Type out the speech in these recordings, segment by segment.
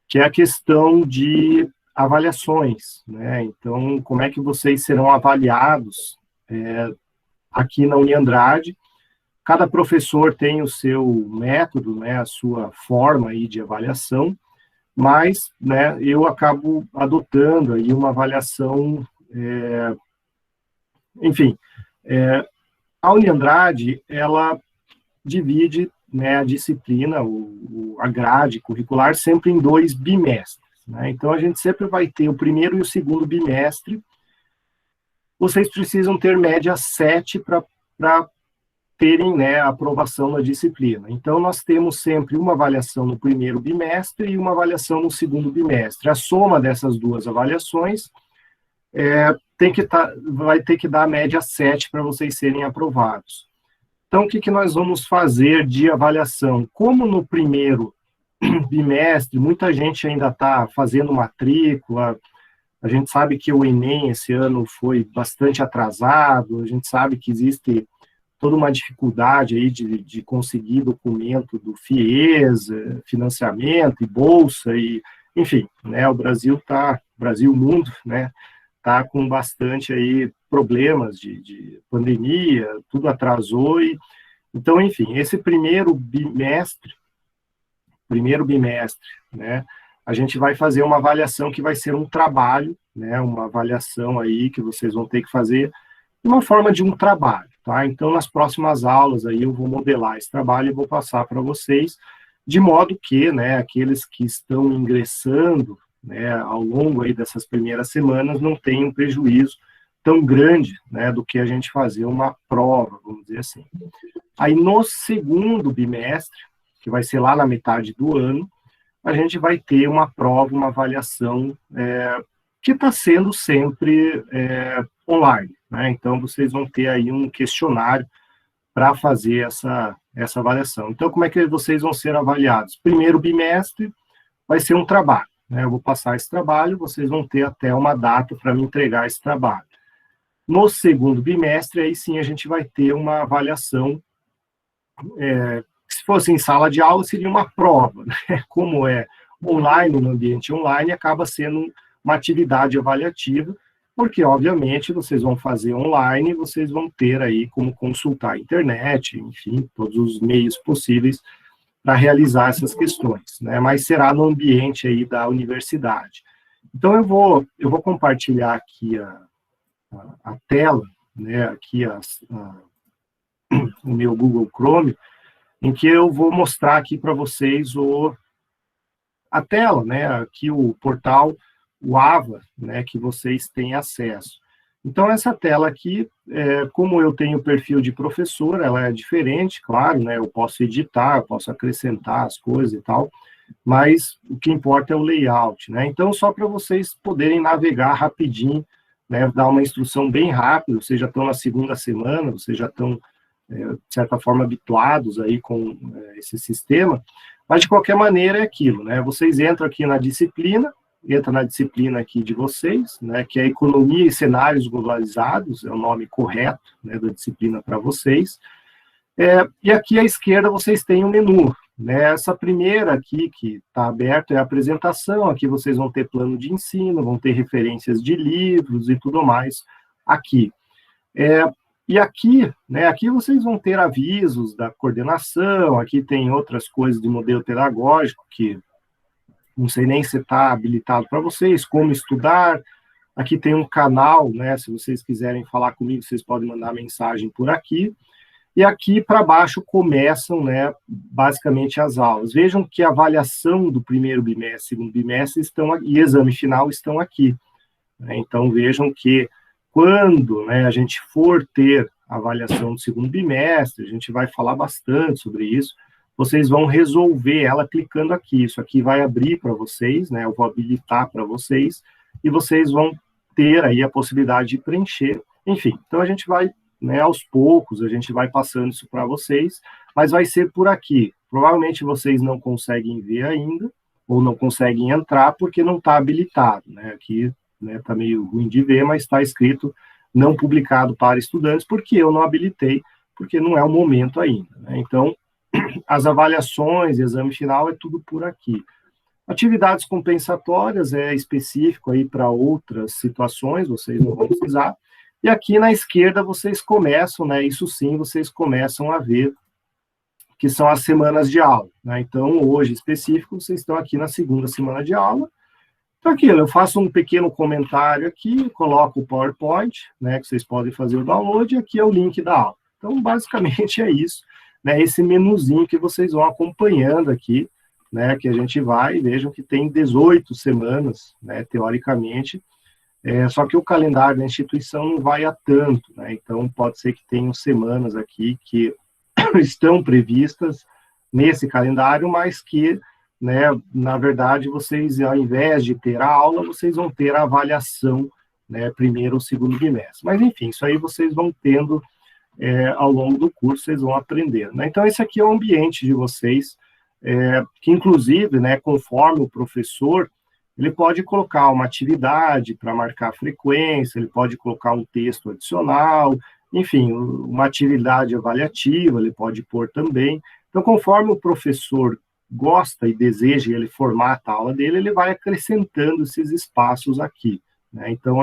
que é a questão de avaliações, né? Então, como é que vocês serão avaliados aqui na Uniandrade? Cada professor tem o seu método, né, a sua forma aí de avaliação, mas, né, eu acabo adotando aí uma avaliação, enfim, a Uniandrade, ela divide, né, a disciplina, a grade curricular sempre em 2 bimestres, né? Então, a gente sempre vai ter o primeiro e o segundo bimestre. Vocês precisam ter média 7 para terem, né, a aprovação na disciplina. Então, nós temos sempre uma avaliação no primeiro bimestre e uma avaliação no segundo bimestre. A soma dessas duas avaliações vai ter que dar a média 7 para vocês serem aprovados. Então, o que nós vamos fazer de avaliação? Como no primeiro bimestre, muita gente ainda está fazendo matrícula, a gente sabe que o Enem esse ano foi bastante atrasado, a gente sabe que existe toda uma dificuldade aí de conseguir documento do FIES, financiamento e bolsa, e, enfim, né, o Brasil, o mundo, né, está com bastante aí problemas de pandemia, tudo atrasou, então, enfim, esse primeiro bimestre, né, a gente vai fazer uma avaliação que vai ser um trabalho, né, uma avaliação aí que vocês vão ter que fazer de uma forma de um trabalho, tá? Então, nas próximas aulas aí eu vou modelar esse trabalho e vou passar para vocês, de modo que, né, aqueles que estão ingressando, né, ao longo aí dessas primeiras semanas não tenham prejuízo tão grande, né, do que a gente fazer uma prova, vamos dizer assim. Aí, no segundo bimestre, que vai ser lá na metade do ano, a gente vai ter uma prova, uma avaliação que está sendo sempre online, né? Então, vocês vão ter aí um questionário para fazer essa avaliação. Então, como é que vocês vão ser avaliados? Primeiro bimestre vai ser um trabalho, né? Eu vou passar esse trabalho, vocês vão ter até uma data para me entregar esse trabalho. No segundo bimestre, aí sim a gente vai ter uma avaliação, se fosse em sala de aula, seria uma prova, né? Como é online, no ambiente online, acaba sendo uma atividade avaliativa, porque, obviamente, vocês vão fazer online, vocês vão ter aí como consultar a internet, enfim, todos os meios possíveis para realizar essas questões, né? Mas será no ambiente aí da universidade. Então, eu vou compartilhar aqui a tela, né, aqui o meu Google Chrome, em que eu vou mostrar aqui para vocês a tela, né, aqui o portal, o AVA, né, que vocês têm acesso. Então, essa tela aqui, como eu tenho perfil de professor, ela é diferente, claro, né, eu posso editar, eu posso acrescentar as coisas e tal, mas o que importa é o layout, né? Então, só para vocês poderem navegar rapidinho, né, dar uma instrução bem rápida, vocês já estão na segunda semana, vocês já estão, de certa forma, habituados aí com esse sistema, mas, de qualquer maneira, é aquilo, né? Vocês entram aqui na disciplina, entra na disciplina aqui de vocês, né, que é Economia e Cenários Globalizados, é o nome correto, né, da disciplina para vocês. E aqui à esquerda vocês têm um menu, né? Essa primeira aqui que está aberta é a apresentação, aqui vocês vão ter plano de ensino, vão ter referências de livros e tudo mais aqui. E aqui, né, aqui vocês vão ter avisos da coordenação, aqui tem outras coisas de modelo pedagógico que não sei nem se está habilitado para vocês, como estudar. Aqui tem um canal, né? Se vocês quiserem falar comigo, vocês podem mandar mensagem por aqui. E aqui para baixo começam, né, basicamente as aulas. Vejam que a avaliação do primeiro bimestre, segundo bimestre e exame final estão aqui. Né? Então vejam que quando, né, a gente for ter a avaliação do segundo bimestre, a gente vai falar bastante sobre isso, vocês vão resolver ela clicando aqui. Isso aqui vai abrir para vocês, né? Eu vou habilitar para vocês, e vocês vão ter aí a possibilidade de preencher. Enfim, então a gente vai, né, aos poucos, a gente vai passando isso para vocês, mas vai ser por aqui. Provavelmente vocês não conseguem ver ainda, ou não conseguem entrar, porque não está habilitado, né? Aqui, né, está meio ruim de ver, mas está escrito não publicado para estudantes, porque eu não habilitei, porque não é o momento ainda, né? Então, as avaliações, exame final, é tudo por aqui. Atividades compensatórias é específico aí para outras situações, vocês não vão precisar. E aqui na esquerda vocês começam, né, isso sim, vocês começam a ver que são as semanas de aula, né? Então, hoje específico, vocês estão aqui na segunda semana de aula. Então, aquilo, eu faço um pequeno comentário aqui, coloco o PowerPoint, né, que vocês podem fazer o download, e aqui é o link da aula. Então, basicamente é isso, né, esse menuzinho que vocês vão acompanhando aqui, né, que a gente vai, vejam que tem 18 semanas, né, teoricamente, só que o calendário da instituição não vai a tanto, né, então pode ser que tenham semanas aqui que estão previstas nesse calendário, mas que, né, na verdade, vocês, ao invés de ter a aula, vocês vão ter a avaliação, né, primeiro ou segundo bimestre. Mas, enfim, isso aí vocês vão tendo ao longo do curso, vocês vão aprendendo, né? Então, esse aqui é o ambiente de vocês, que, inclusive, né, conforme o professor, ele pode colocar uma atividade para marcar frequência, ele pode colocar um texto adicional, enfim, uma atividade avaliativa, ele pode pôr também. Então, conforme o professor gosta e deseja, ele formata a aula dele, ele vai acrescentando esses espaços aqui, né? Então,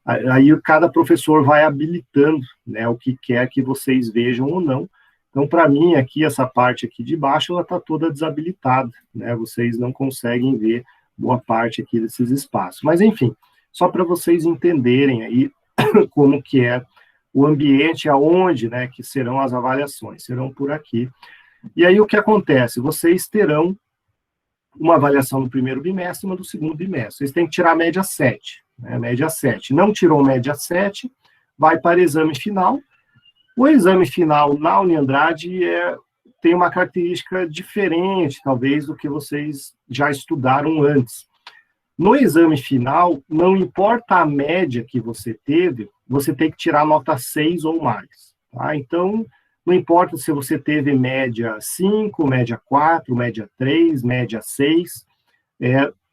aí cada professor vai habilitando, né, o que quer que vocês vejam ou não. Então, para mim, aqui, essa parte aqui de baixo, ela está toda desabilitada, né? Vocês não conseguem ver boa parte aqui desses espaços. Mas, enfim, só para vocês entenderem aí como que é o ambiente aonde, né, que serão as avaliações, serão por aqui. E aí o que acontece? Vocês terão uma avaliação no primeiro bimestre e uma do segundo bimestre. Vocês têm que tirar a média 7, né, média 7. Não tirou média 7, vai para exame final. O exame final na Uniandrade tem uma característica diferente, talvez, do que vocês já estudaram antes. No exame final, não importa a média que você teve, você tem que tirar nota 6 ou mais. Tá? Então, não importa se você teve média 5, média 4, média 3, média 6,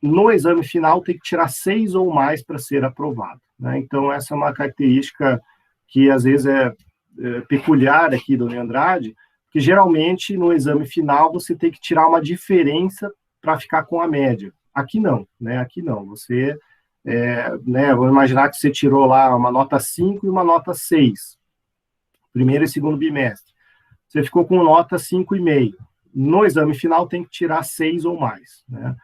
no exame final tem que tirar 6 ou mais para ser aprovado, né? Então, essa é uma característica que às vezes é peculiar aqui do Uniandrade, que geralmente no exame final você tem que tirar uma diferença para ficar com a média. Aqui não, né? Aqui não. Você, né, vou imaginar que você tirou lá uma nota 5 e uma nota 6, primeiro e segundo bimestre. Você ficou com nota 5,5. No exame final tem que tirar 6 ou mais, né?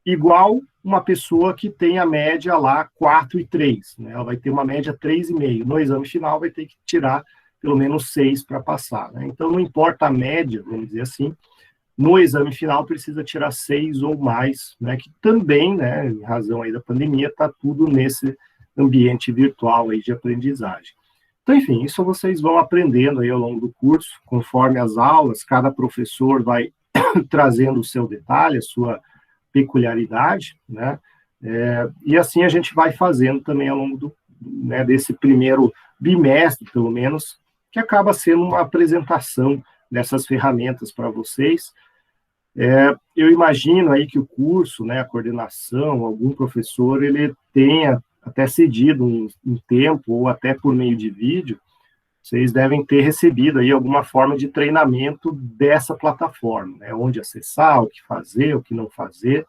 Igual uma pessoa que tem a média lá 4 e 3, né? Ela vai ter uma média 3,5. No exame final vai ter que tirar pelo menos 6 para passar, né? Então não importa a média, vamos dizer assim, no exame final precisa tirar 6 ou mais, né? Que também, né, em razão aí da pandemia, está tudo nesse ambiente virtual aí de aprendizagem. Então, enfim, isso vocês vão aprendendo aí ao longo do curso, conforme as aulas, cada professor vai trazendo o seu detalhe, a sua peculiaridade, né? E assim a gente vai fazendo também ao longo né, desse primeiro bimestre, pelo menos, que acaba sendo uma apresentação dessas ferramentas para vocês. Eu imagino aí que o curso, né, a coordenação, algum professor, ele tenha até cedido um tempo, ou até por meio de vídeo, vocês devem ter recebido aí alguma forma de treinamento dessa plataforma, né, onde acessar, o que fazer, o que não fazer.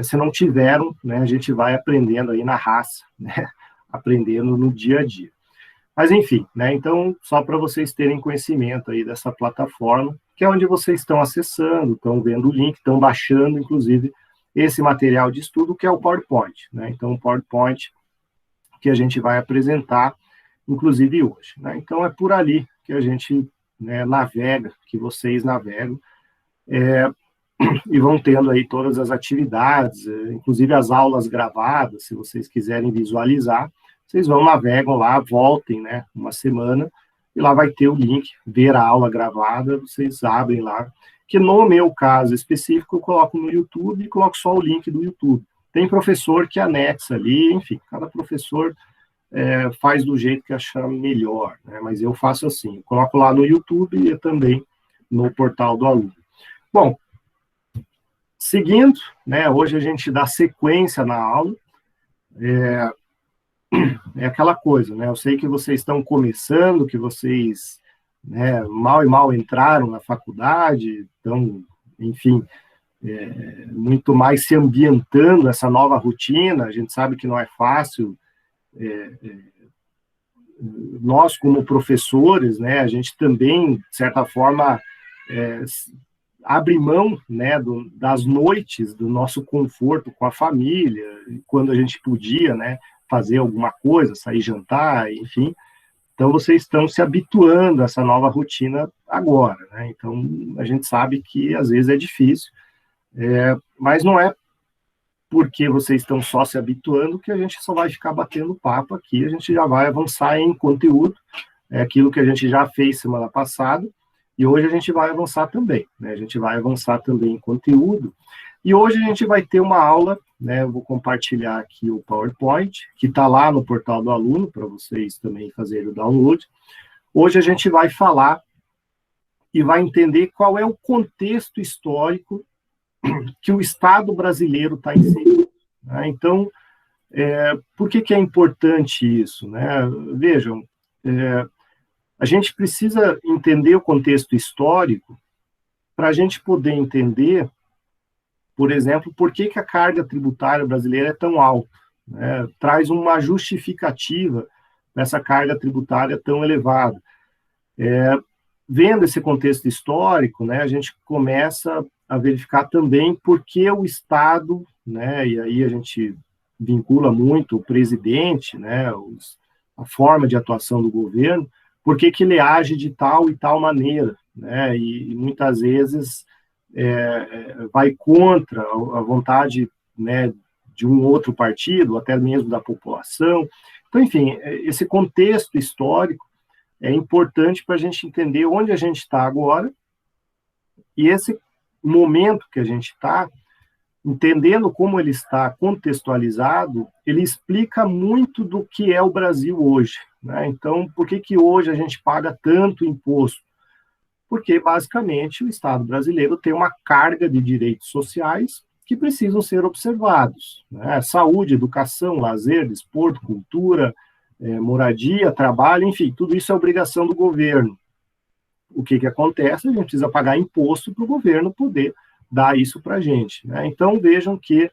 Se não tiveram, né, a gente vai aprendendo aí na raça, né, aprendendo no dia a dia. Mas, enfim, né, então, só para vocês terem conhecimento aí dessa plataforma, que é onde vocês estão acessando, estão vendo o link, estão baixando, inclusive, esse material de estudo, que é o PowerPoint, né? Então, o PowerPoint que a gente vai apresentar, inclusive, hoje, né? Então, é por ali que a gente, né, navega, que vocês navegam, e vão tendo aí todas as atividades, inclusive as aulas gravadas, se vocês quiserem visualizar, vocês navegam lá, voltem, né, uma semana, e lá vai ter o link, ver a aula gravada, vocês abrem lá, que no meu caso específico, eu coloco no YouTube e coloco só o link do YouTube. Tem professor que anexa ali, enfim, cada professor faz do jeito que achar melhor, né, mas eu faço assim, eu coloco lá no YouTube e também no portal do aluno. Bom, seguindo, né, hoje a gente dá sequência na aula, é aquela coisa, né, eu sei que vocês estão começando, que vocês, né, mal e mal entraram na faculdade, estão enfim, muito mais se ambientando essa nova rotina. A gente sabe que não é fácil. Nós, como professores, né, a gente também, de certa forma, abre mão, né, das noites, do nosso conforto com a família, quando a gente podia, né, fazer alguma coisa, sair jantar, enfim. Então, vocês estão se habituando a essa nova rotina agora, né? Então, a gente sabe que, às vezes, é difícil, mas não é porque vocês estão só se habituando que a gente só vai ficar batendo papo aqui, a gente já vai avançar em conteúdo, aquilo que a gente já fez semana passada, e hoje a gente vai avançar também, né? A gente vai avançar também em conteúdo, e hoje a gente vai ter uma aula, né? Eu vou compartilhar aqui o PowerPoint, que está lá no portal do aluno, para vocês também fazerem o download. Hoje a gente vai falar e vai entender qual é o contexto histórico que o Estado brasileiro está inserido, né? Então, por que é importante isso, né? Vejam, a gente precisa entender o contexto histórico para a gente poder entender, por exemplo, por que a carga tributária brasileira é tão alta, né? Traz uma justificativa nessa carga tributária tão elevada. Vendo esse contexto histórico, né, a gente começa a verificar também por que o Estado, né, e aí a gente vincula muito o presidente, né, a forma de atuação do governo, por que ele age de tal e tal maneira, né, e muitas vezes vai contra a vontade, né, de um outro partido, até mesmo da população. Então, enfim, esse contexto histórico é importante para a gente entender onde a gente está agora, e esse momento que a gente está, entendendo como ele está contextualizado, ele explica muito do que é o Brasil hoje, né? Então, por que hoje a gente paga tanto imposto? Porque, basicamente, o Estado brasileiro tem uma carga de direitos sociais que precisam ser observados, né? Saúde, educação, lazer, desporto, cultura, moradia, trabalho, enfim, tudo isso é obrigação do governo. O que acontece? A gente precisa pagar imposto para o governo poder dar isso para a gente, né? Então, vejam que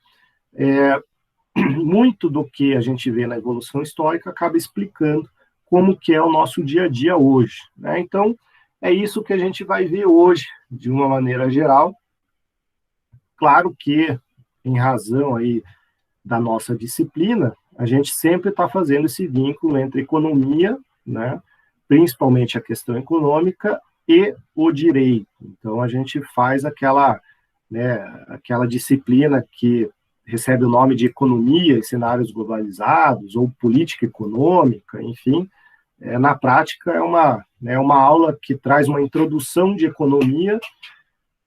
muito do que a gente vê na evolução histórica acaba explicando como que é o nosso dia a dia hoje, né? Então, é isso que a gente vai ver hoje, de uma maneira geral. Claro que, em razão aí da nossa disciplina, a gente sempre está fazendo esse vínculo entre economia, né, principalmente a questão econômica, e o direito. Então, a gente faz aquela disciplina que recebe o nome de economia em cenários globalizados, ou política econômica, enfim. Na prática, é uma aula que traz uma introdução de economia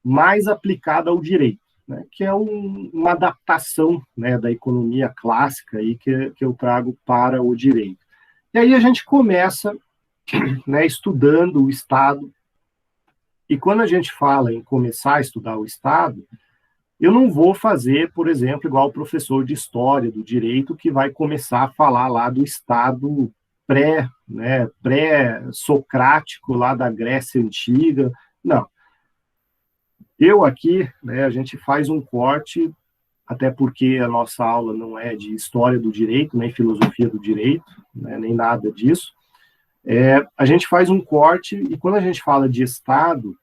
mais aplicada ao direito, né, que é uma adaptação, né, da economia clássica aí que eu trago para o direito. E aí a gente começa, né, estudando o Estado, e quando a gente fala em começar a estudar o Estado, eu não vou fazer, por exemplo, igual o professor de História do Direito, que vai começar a falar lá do Estado pré-socrático, lá da Grécia Antiga. Não. Eu aqui, né, a gente faz um corte, até porque a nossa aula não é de História do Direito, nem Filosofia do Direito, né, nem nada disso. A gente faz um corte, e quando a gente fala de Estado,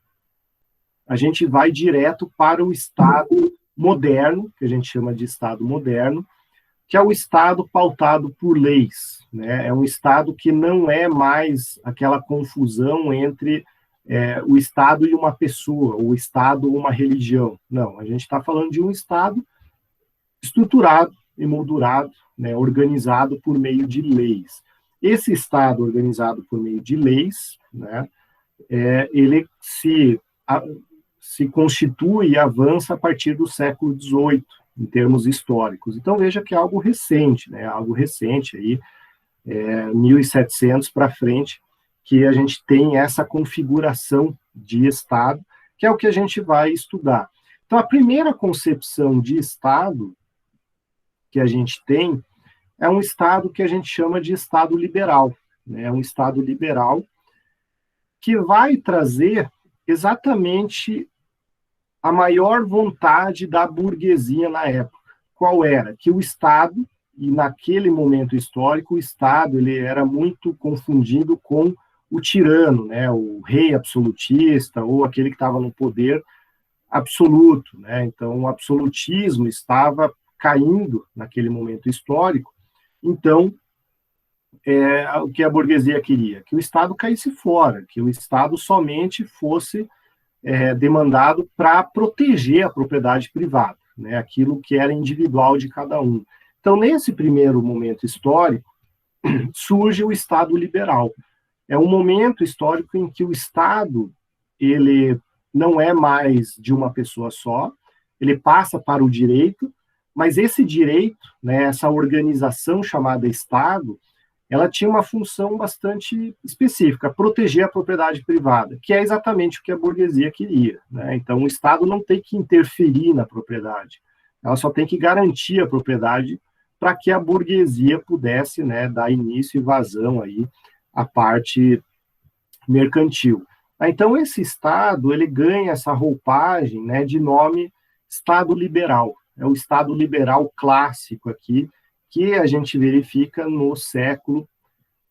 a gente vai direto para o Estado moderno, que a gente chama de Estado moderno, que é o Estado pautado por leis, né? É um Estado que não é mais aquela confusão entre o Estado e uma pessoa, o Estado ou uma religião. Não, a gente está falando de um Estado estruturado, emoldurado, né, organizado por meio de leis. Esse Estado organizado por meio de leis, né, ele se constitui e avança a partir do século XVIII, em termos históricos. Então, veja que é algo recente, né, algo recente, aí, 1700 para frente, que a gente tem essa configuração de Estado, que é o que a gente vai estudar. Então, a primeira concepção de Estado que a gente tem é um Estado que a gente chama de Estado liberal, né? Um Estado liberal que vai trazer exatamente a maior vontade da burguesia na época. Qual era? Que o Estado, e naquele momento histórico, o Estado ele era muito confundido com o tirano, né, o rei absolutista, ou aquele que estava no poder absoluto, né? Então, o absolutismo estava caindo naquele momento histórico. Então, o que a burguesia queria? Que o Estado caísse fora, que o Estado somente fosse demandado para proteger a propriedade privada, né? Aquilo que era individual de cada um. Então, nesse primeiro momento histórico, surge o Estado liberal. É um momento histórico em que o Estado ele não é mais de uma pessoa só, ele passa para o direito, mas esse direito, né, essa organização chamada Estado, ela tinha uma função bastante específica, proteger a propriedade privada, que é exatamente o que a burguesia queria, né? Então, o Estado não tem que interferir na propriedade, ela só tem que garantir a propriedade para que a burguesia pudesse, né, dar início e vazão aí à parte mercantil. Então, esse Estado, ele ganha essa roupagem, né, de nome Estado liberal. É o Estado liberal clássico aqui, que a gente verifica no século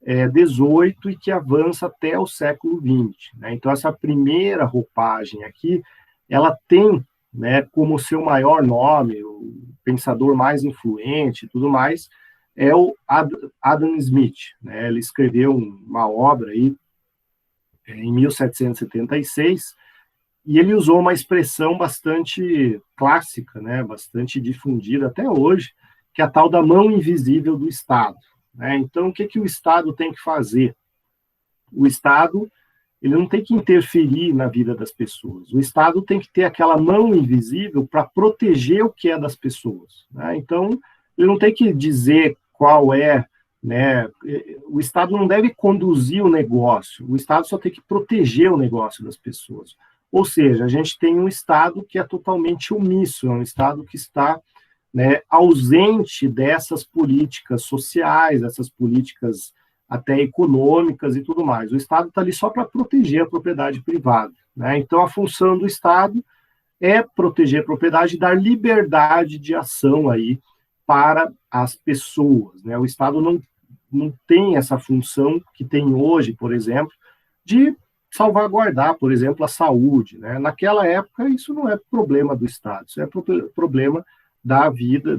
XVIII e que avança até o século XX. Né? Então, essa primeira roupagem aqui, ela tem, né, como seu maior nome, o pensador mais influente e tudo mais, é o Adam Smith. Né? Ele escreveu uma obra aí, em 1776, e ele usou uma expressão bastante clássica, né, bastante difundida até hoje, que é a tal da mão invisível do Estado. Né? Então, o que o Estado tem que fazer? O Estado ele não tem que interferir na vida das pessoas. O Estado tem que ter aquela mão invisível para proteger o que é das pessoas. Né? Então, ele não tem que dizer qual é, né? O Estado não deve conduzir o negócio, o Estado só tem que proteger o negócio das pessoas. Ou seja, a gente tem um Estado que é totalmente omisso, é um Estado que está, né, ausente dessas políticas sociais, dessas políticas até econômicas e tudo mais. O Estado está ali só para proteger a propriedade privada. Né? Então, a função do Estado é proteger a propriedade e dar liberdade de ação aí para as pessoas. Né? O Estado não tem essa função que tem hoje, por exemplo, de salvaguardar, por exemplo, a saúde. Né? Naquela época, isso não é problema do Estado, isso é problema da vida,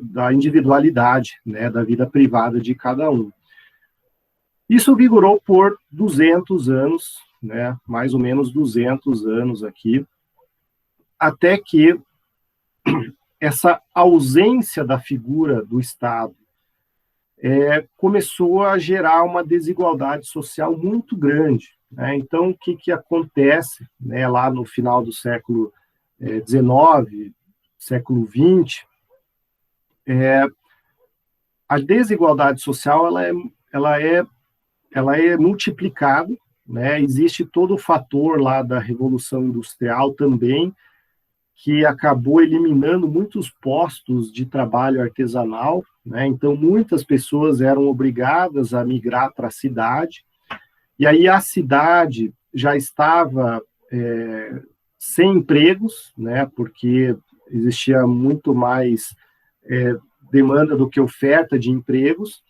da individualidade, né? Da vida privada de cada um. Isso vigorou por 200 anos, né? Mais ou menos 200 anos aqui, até que essa ausência da figura do Estado começou a gerar uma desigualdade social muito grande. Né? Então, o que acontece, né, lá no final do século XIX, século XX, a desigualdade social ela é multiplicada, né? Existe todo o fator lá da Revolução Industrial também, que acabou eliminando muitos postos de trabalho artesanal, né? Então, muitas pessoas eram obrigadas a migrar para a cidade, e aí a cidade já estava sem empregos, né? Porque existia muito mais demanda do que oferta de empregos,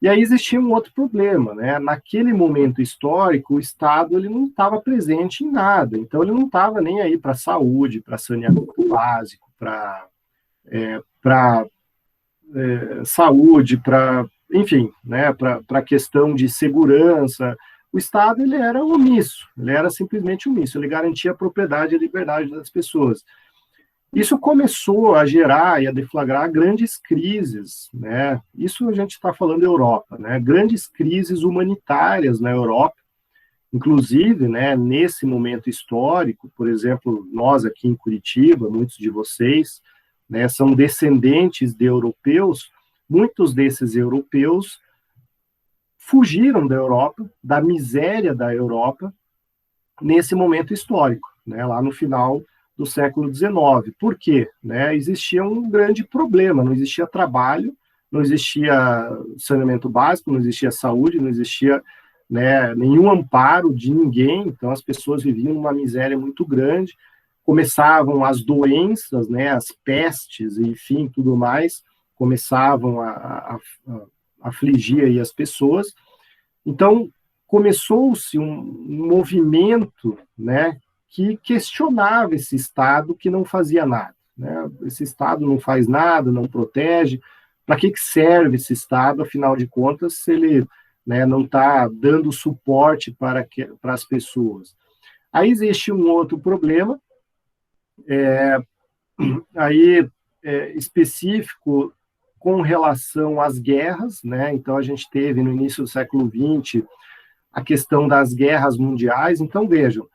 e aí existia um outro problema, né? Naquele momento histórico, o Estado ele não estava presente em nada, então ele não estava nem aí para saúde, para saneamento básico, para saúde, para, enfim, né? Para a questão de segurança. O Estado ele era omisso, ele era simplesmente omisso, ele garantia a propriedade e a liberdade das pessoas. Isso começou a gerar e a deflagrar grandes crises, né? Isso a gente está falando da Europa, né? Grandes crises humanitárias na Europa, inclusive, né, nesse momento histórico, por exemplo, nós aqui em Curitiba, muitos de vocês, né, são descendentes de europeus, muitos desses europeus fugiram da Europa, da miséria da Europa, nesse momento histórico, né, lá no final do século XIX. Por quê? Né? Existia um grande problema, não existia trabalho, não existia saneamento básico, não existia saúde, não existia, né, nenhum amparo de ninguém, então as pessoas viviam uma miséria muito grande, começavam as doenças, né, as pestes, enfim, tudo mais, começavam a afligir aí as pessoas. Então, começou-se um movimento, né, que questionava esse Estado que não fazia nada. Né? Esse Estado não faz nada, não protege. Para que serve esse Estado, afinal de contas, se ele, né, não está dando suporte para as pessoas? Aí existe um outro problema, aí específico com relação às guerras, né? Então a gente teve no início do século XX a questão das guerras mundiais. Então vejam,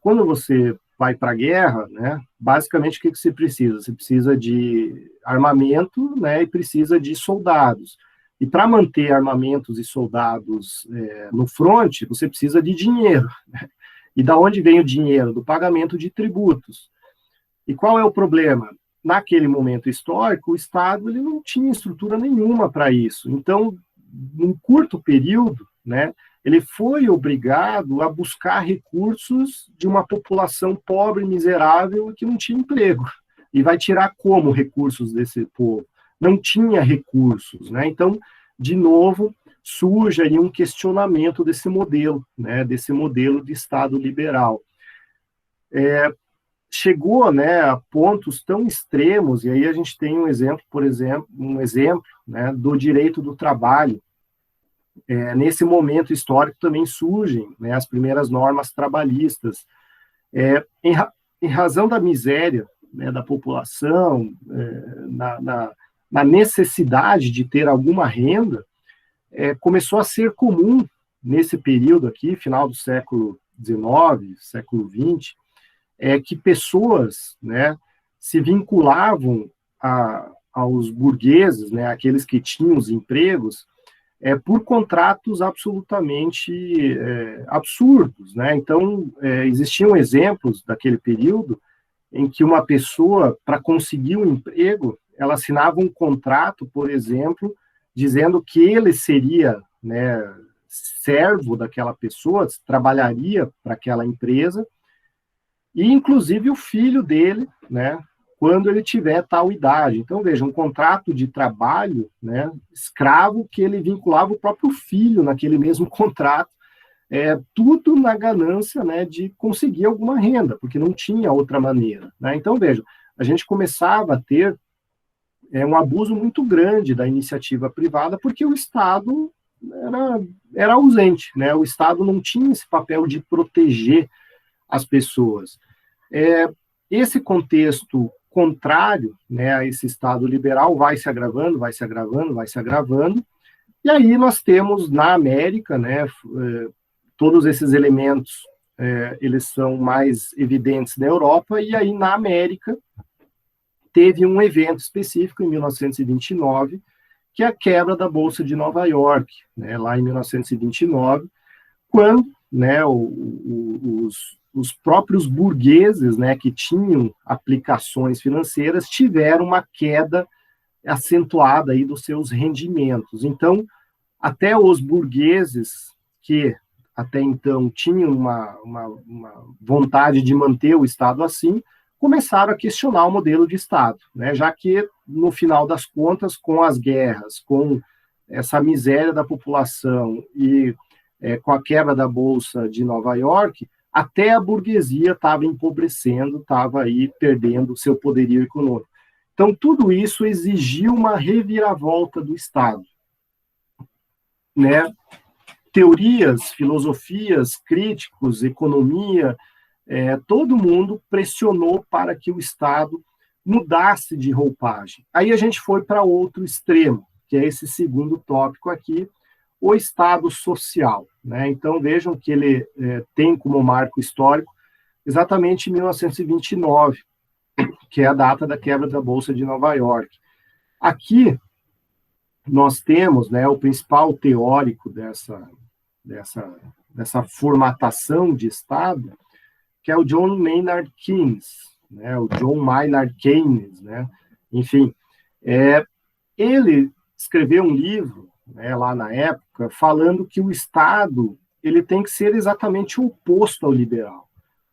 quando você vai para a guerra, né? Basicamente o que você precisa? Você precisa de armamento, né? E precisa de soldados. E para manter armamentos e soldados no fronte, você precisa de dinheiro. Né? E da onde vem o dinheiro? Do pagamento de tributos. E qual é o problema? Naquele momento histórico, o Estado ele não tinha estrutura nenhuma para isso. Então, num curto período, né, ele foi obrigado a buscar recursos de uma população pobre, miserável, que não tinha emprego. E vai tirar como recursos desse povo? Não tinha recursos. Né? Então, de novo, surge aí um questionamento desse modelo, né, desse modelo de Estado liberal. Chegou, né, a pontos tão extremos, e aí a gente tem um exemplo, por exemplo, né, do direito do trabalho. Nesse momento histórico também surgem, né, as primeiras normas trabalhistas. Em razão da miséria, né, da população, na necessidade de ter alguma renda, começou a ser comum, nesse período aqui, final do século XIX, século XX, que pessoas, né, se vinculavam aos burgueses, né, aqueles que tinham os empregos, por contratos absolutamente absurdos. Né? Então, existiam exemplos daquele período em que uma pessoa, para conseguir um emprego, ela assinava um contrato, por exemplo, dizendo que ele seria, né, servo daquela pessoa, trabalharia para aquela empresa, e inclusive o filho dele, né, quando ele tiver tal idade. Então, veja, um contrato de trabalho, né, escravo, que ele vinculava o próprio filho naquele mesmo contrato, tudo na ganância, né, de conseguir alguma renda, porque não tinha outra maneira. Né? Então, veja, a gente começava a ter um abuso muito grande da iniciativa privada, porque o Estado era ausente, né? O Estado não tinha esse papel de proteger as pessoas. Esse contexto contrário, né, a esse Estado liberal vai se agravando, vai se agravando, vai se agravando, e aí nós temos na América, né, todos esses elementos, eles são mais evidentes na Europa, e aí na América teve um evento específico em 1929, que é a quebra da Bolsa de Nova York, né, lá em 1929, quando, né, os próprios burgueses, né, que tinham aplicações financeiras, tiveram uma queda acentuada aí dos seus rendimentos. Então, até os burgueses que até então tinham uma vontade de manter o Estado assim, começaram a questionar o modelo de Estado, né, já que, no final das contas, com as guerras, com essa miséria da população e com a quebra da Bolsa de Nova York, até a burguesia estava empobrecendo, estava aí perdendo seu poderio econômico. Então, tudo isso exigiu uma reviravolta do Estado. Né? Teorias, filosofias, críticos, economia, todo mundo pressionou para que o Estado mudasse de roupagem. Aí a gente foi para outro extremo, que é esse segundo tópico aqui, o Estado social. Né? Então, vejam que ele tem como marco histórico exatamente 1929, que é a data da quebra da Bolsa de Nova York. Aqui, nós temos, né, o principal teórico dessa formatação de Estado, que é o John Maynard Keynes, né, o John Maynard Keynes, né? Enfim, ele escreveu um livro, né, lá na época, falando que o Estado ele tem que ser exatamente o oposto ao liberal.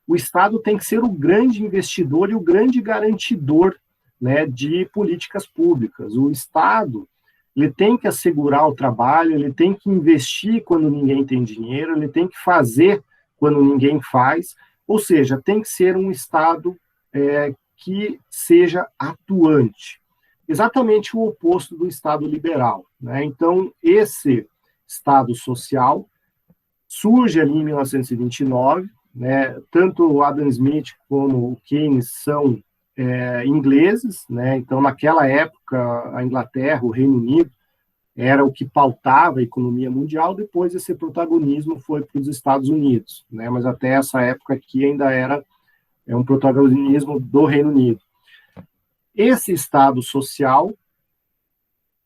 o Estado tem que ser o grande investidor e o grande garantidor, né, de políticas públicas. O Estado, ele tem que assegurar o trabalho, ele tem que investir quando ninguém tem dinheiro, ele tem que fazer quando ninguém faz, ou seja, tem que ser um Estado que seja atuante. Exatamente o oposto do Estado liberal, né? Então, esse Estado social surge ali em 1929, né? Tanto o Adam Smith como o Keynes são ingleses, né? Então, naquela época, a Inglaterra, o Reino Unido, era o que pautava a economia mundial. Depois esse protagonismo foi para os Estados Unidos, né? Mas até essa época aqui ainda era um protagonismo do Reino Unido. Esse Estado social,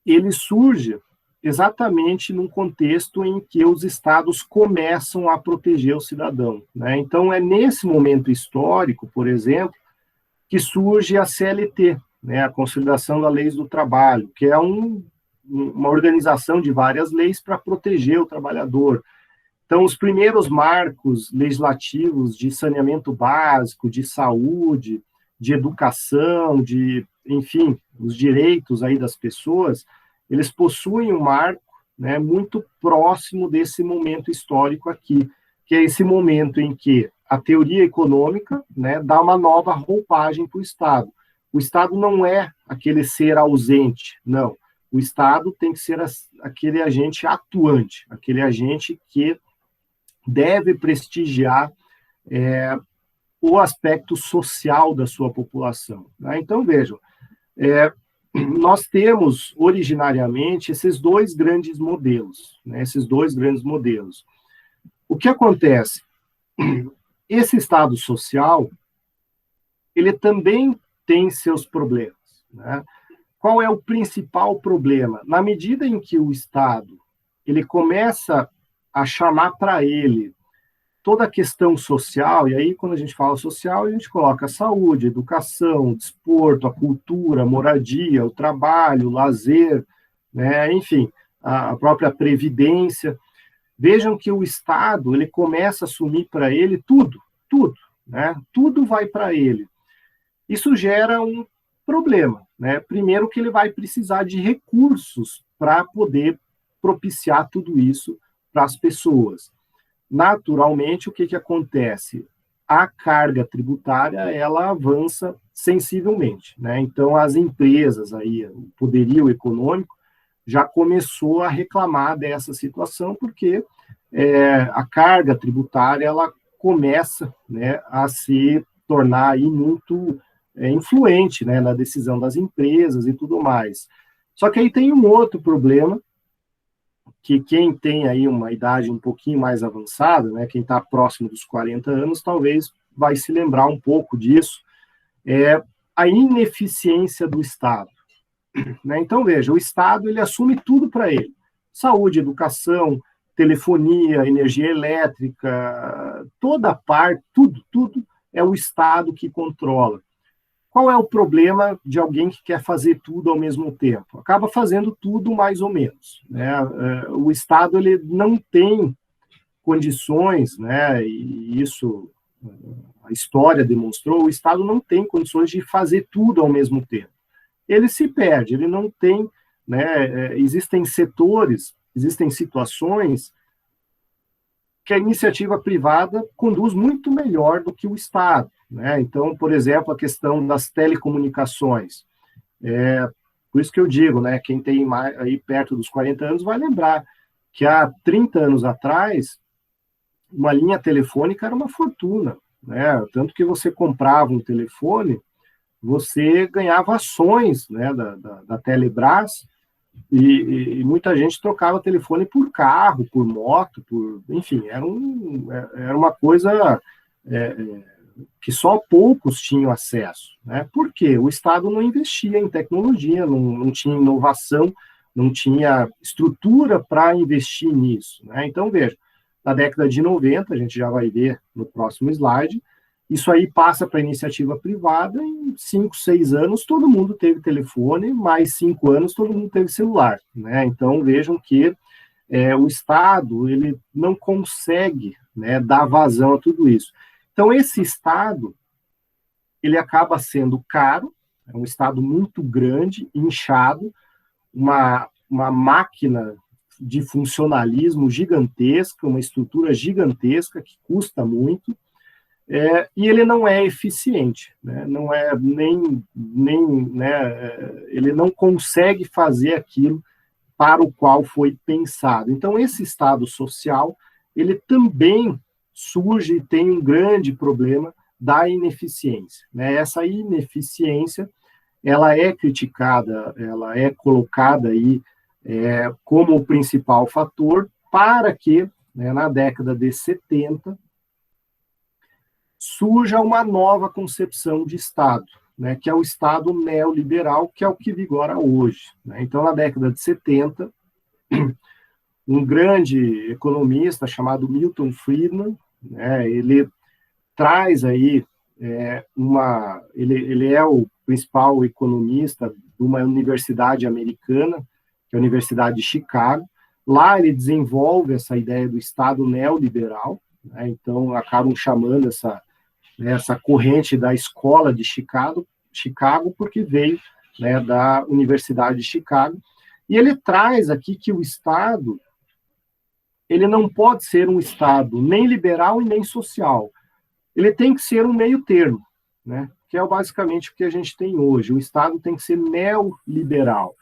ele surge exatamente num contexto em que os Estados começam a proteger o cidadão, né? Então, é nesse momento histórico, por exemplo, que surge a CLT, né, a Consolidação das Leis do Trabalho, que é uma organização de várias leis para proteger o trabalhador. Então, os primeiros marcos legislativos de saneamento básico, de saúde, de educação, enfim, os direitos aí das pessoas, eles possuem um marco, né, muito próximo desse momento histórico aqui, que é esse momento em que a teoria econômica, né, dá uma nova roupagem para o Estado. O Estado não é aquele ser ausente, não. O Estado tem que ser aquele agente atuante, aquele agente que deve prestigiar o aspecto social da sua população, né? Então, vejam, nós temos originariamente esses dois grandes modelos, né? Esses dois grandes modelos. O que acontece? Esse Estado social, ele também tem seus problemas, né? Qual é o principal problema? Na medida em que o Estado ele começa a chamar para ele toda a questão social, e aí quando a gente fala social, a gente coloca a saúde, a educação, o desporto, a cultura, a moradia, o trabalho, o lazer, né? Enfim, a própria previdência. Vejam que o Estado ele começa a assumir para ele tudo, né? Tudo vai para ele. Isso gera um problema, né? Primeiro que ele vai precisar de recursos para poder propiciar tudo isso para as pessoas. Naturalmente, o que acontece? A carga tributária, ela avança sensivelmente, né? Então, as empresas, aí, o poderio econômico, já começou a reclamar dessa situação, porque a carga tributária, ela começa, né, a se tornar aí muito influente, né, na decisão das empresas e tudo mais. Só que aí tem um outro problema, que quem tem aí uma idade um pouquinho mais avançada, né, quem está próximo dos 40 anos, talvez vai se lembrar um pouco disso, a ineficiência do Estado, né? Então, veja, o Estado ele assume tudo para ele, saúde, educação, telefonia, energia elétrica, toda parte, tudo é o Estado que controla. Qual é o problema de alguém que quer fazer tudo ao mesmo tempo? Acaba fazendo tudo mais ou menos, né? O Estado ele não tem condições, né? E isso a história demonstrou, o Estado não tem condições de fazer tudo ao mesmo tempo. Ele se perde, ele não tem, né? Existem setores, existem situações que a iniciativa privada conduz muito melhor do que o Estado, né? Então, por exemplo, a questão das telecomunicações. Por isso que eu digo, né, quem tem mais, aí perto dos 40 anos vai lembrar que há 30 anos atrás, uma linha telefônica era uma fortuna, né? Tanto que você comprava um telefone, você ganhava ações, né, da Telebrás, e muita gente trocava telefone por carro, por moto, enfim, era uma coisa que só poucos tinham acesso, né? Por quê? O Estado não investia em tecnologia, não tinha inovação, não tinha estrutura para investir nisso, né? Então, veja, na década de 90, a gente já vai ver no próximo slide, isso aí passa para a iniciativa privada, em 5, 6 anos todo mundo teve telefone, mais 5 anos todo mundo teve celular, né? Então vejam que o Estado ele não consegue, né, dar vazão a tudo isso. Então, esse Estado, ele acaba sendo caro, é um Estado muito grande, inchado, uma máquina de funcionalismo gigantesca, uma estrutura gigantesca que custa muito, e ele não é eficiente, né? Não é nem né, ele não consegue fazer aquilo para o qual foi pensado. Então, esse Estado social, ele também surge e tem um grande problema da ineficiência, né? Essa ineficiência, ela é criticada, ela é colocada aí como o principal fator para que, né, na década de 70, surja uma nova concepção de Estado, né, que é o Estado neoliberal, que é o que vigora hoje, né? Então, na década de 70, um grande economista chamado Milton Friedman, né, ele traz aí ele é o principal economista de uma universidade americana, que é a Universidade de Chicago. Lá ele desenvolve essa ideia do Estado neoliberal, né? Então acabam chamando essa corrente da escola de Chicago porque veio, né, da Universidade de Chicago. E ele traz aqui que o Estado, ele não pode ser um Estado nem liberal e nem social. Ele tem que ser um meio termo, né? Que é basicamente o que a gente tem hoje. O Estado tem que ser neoliberal.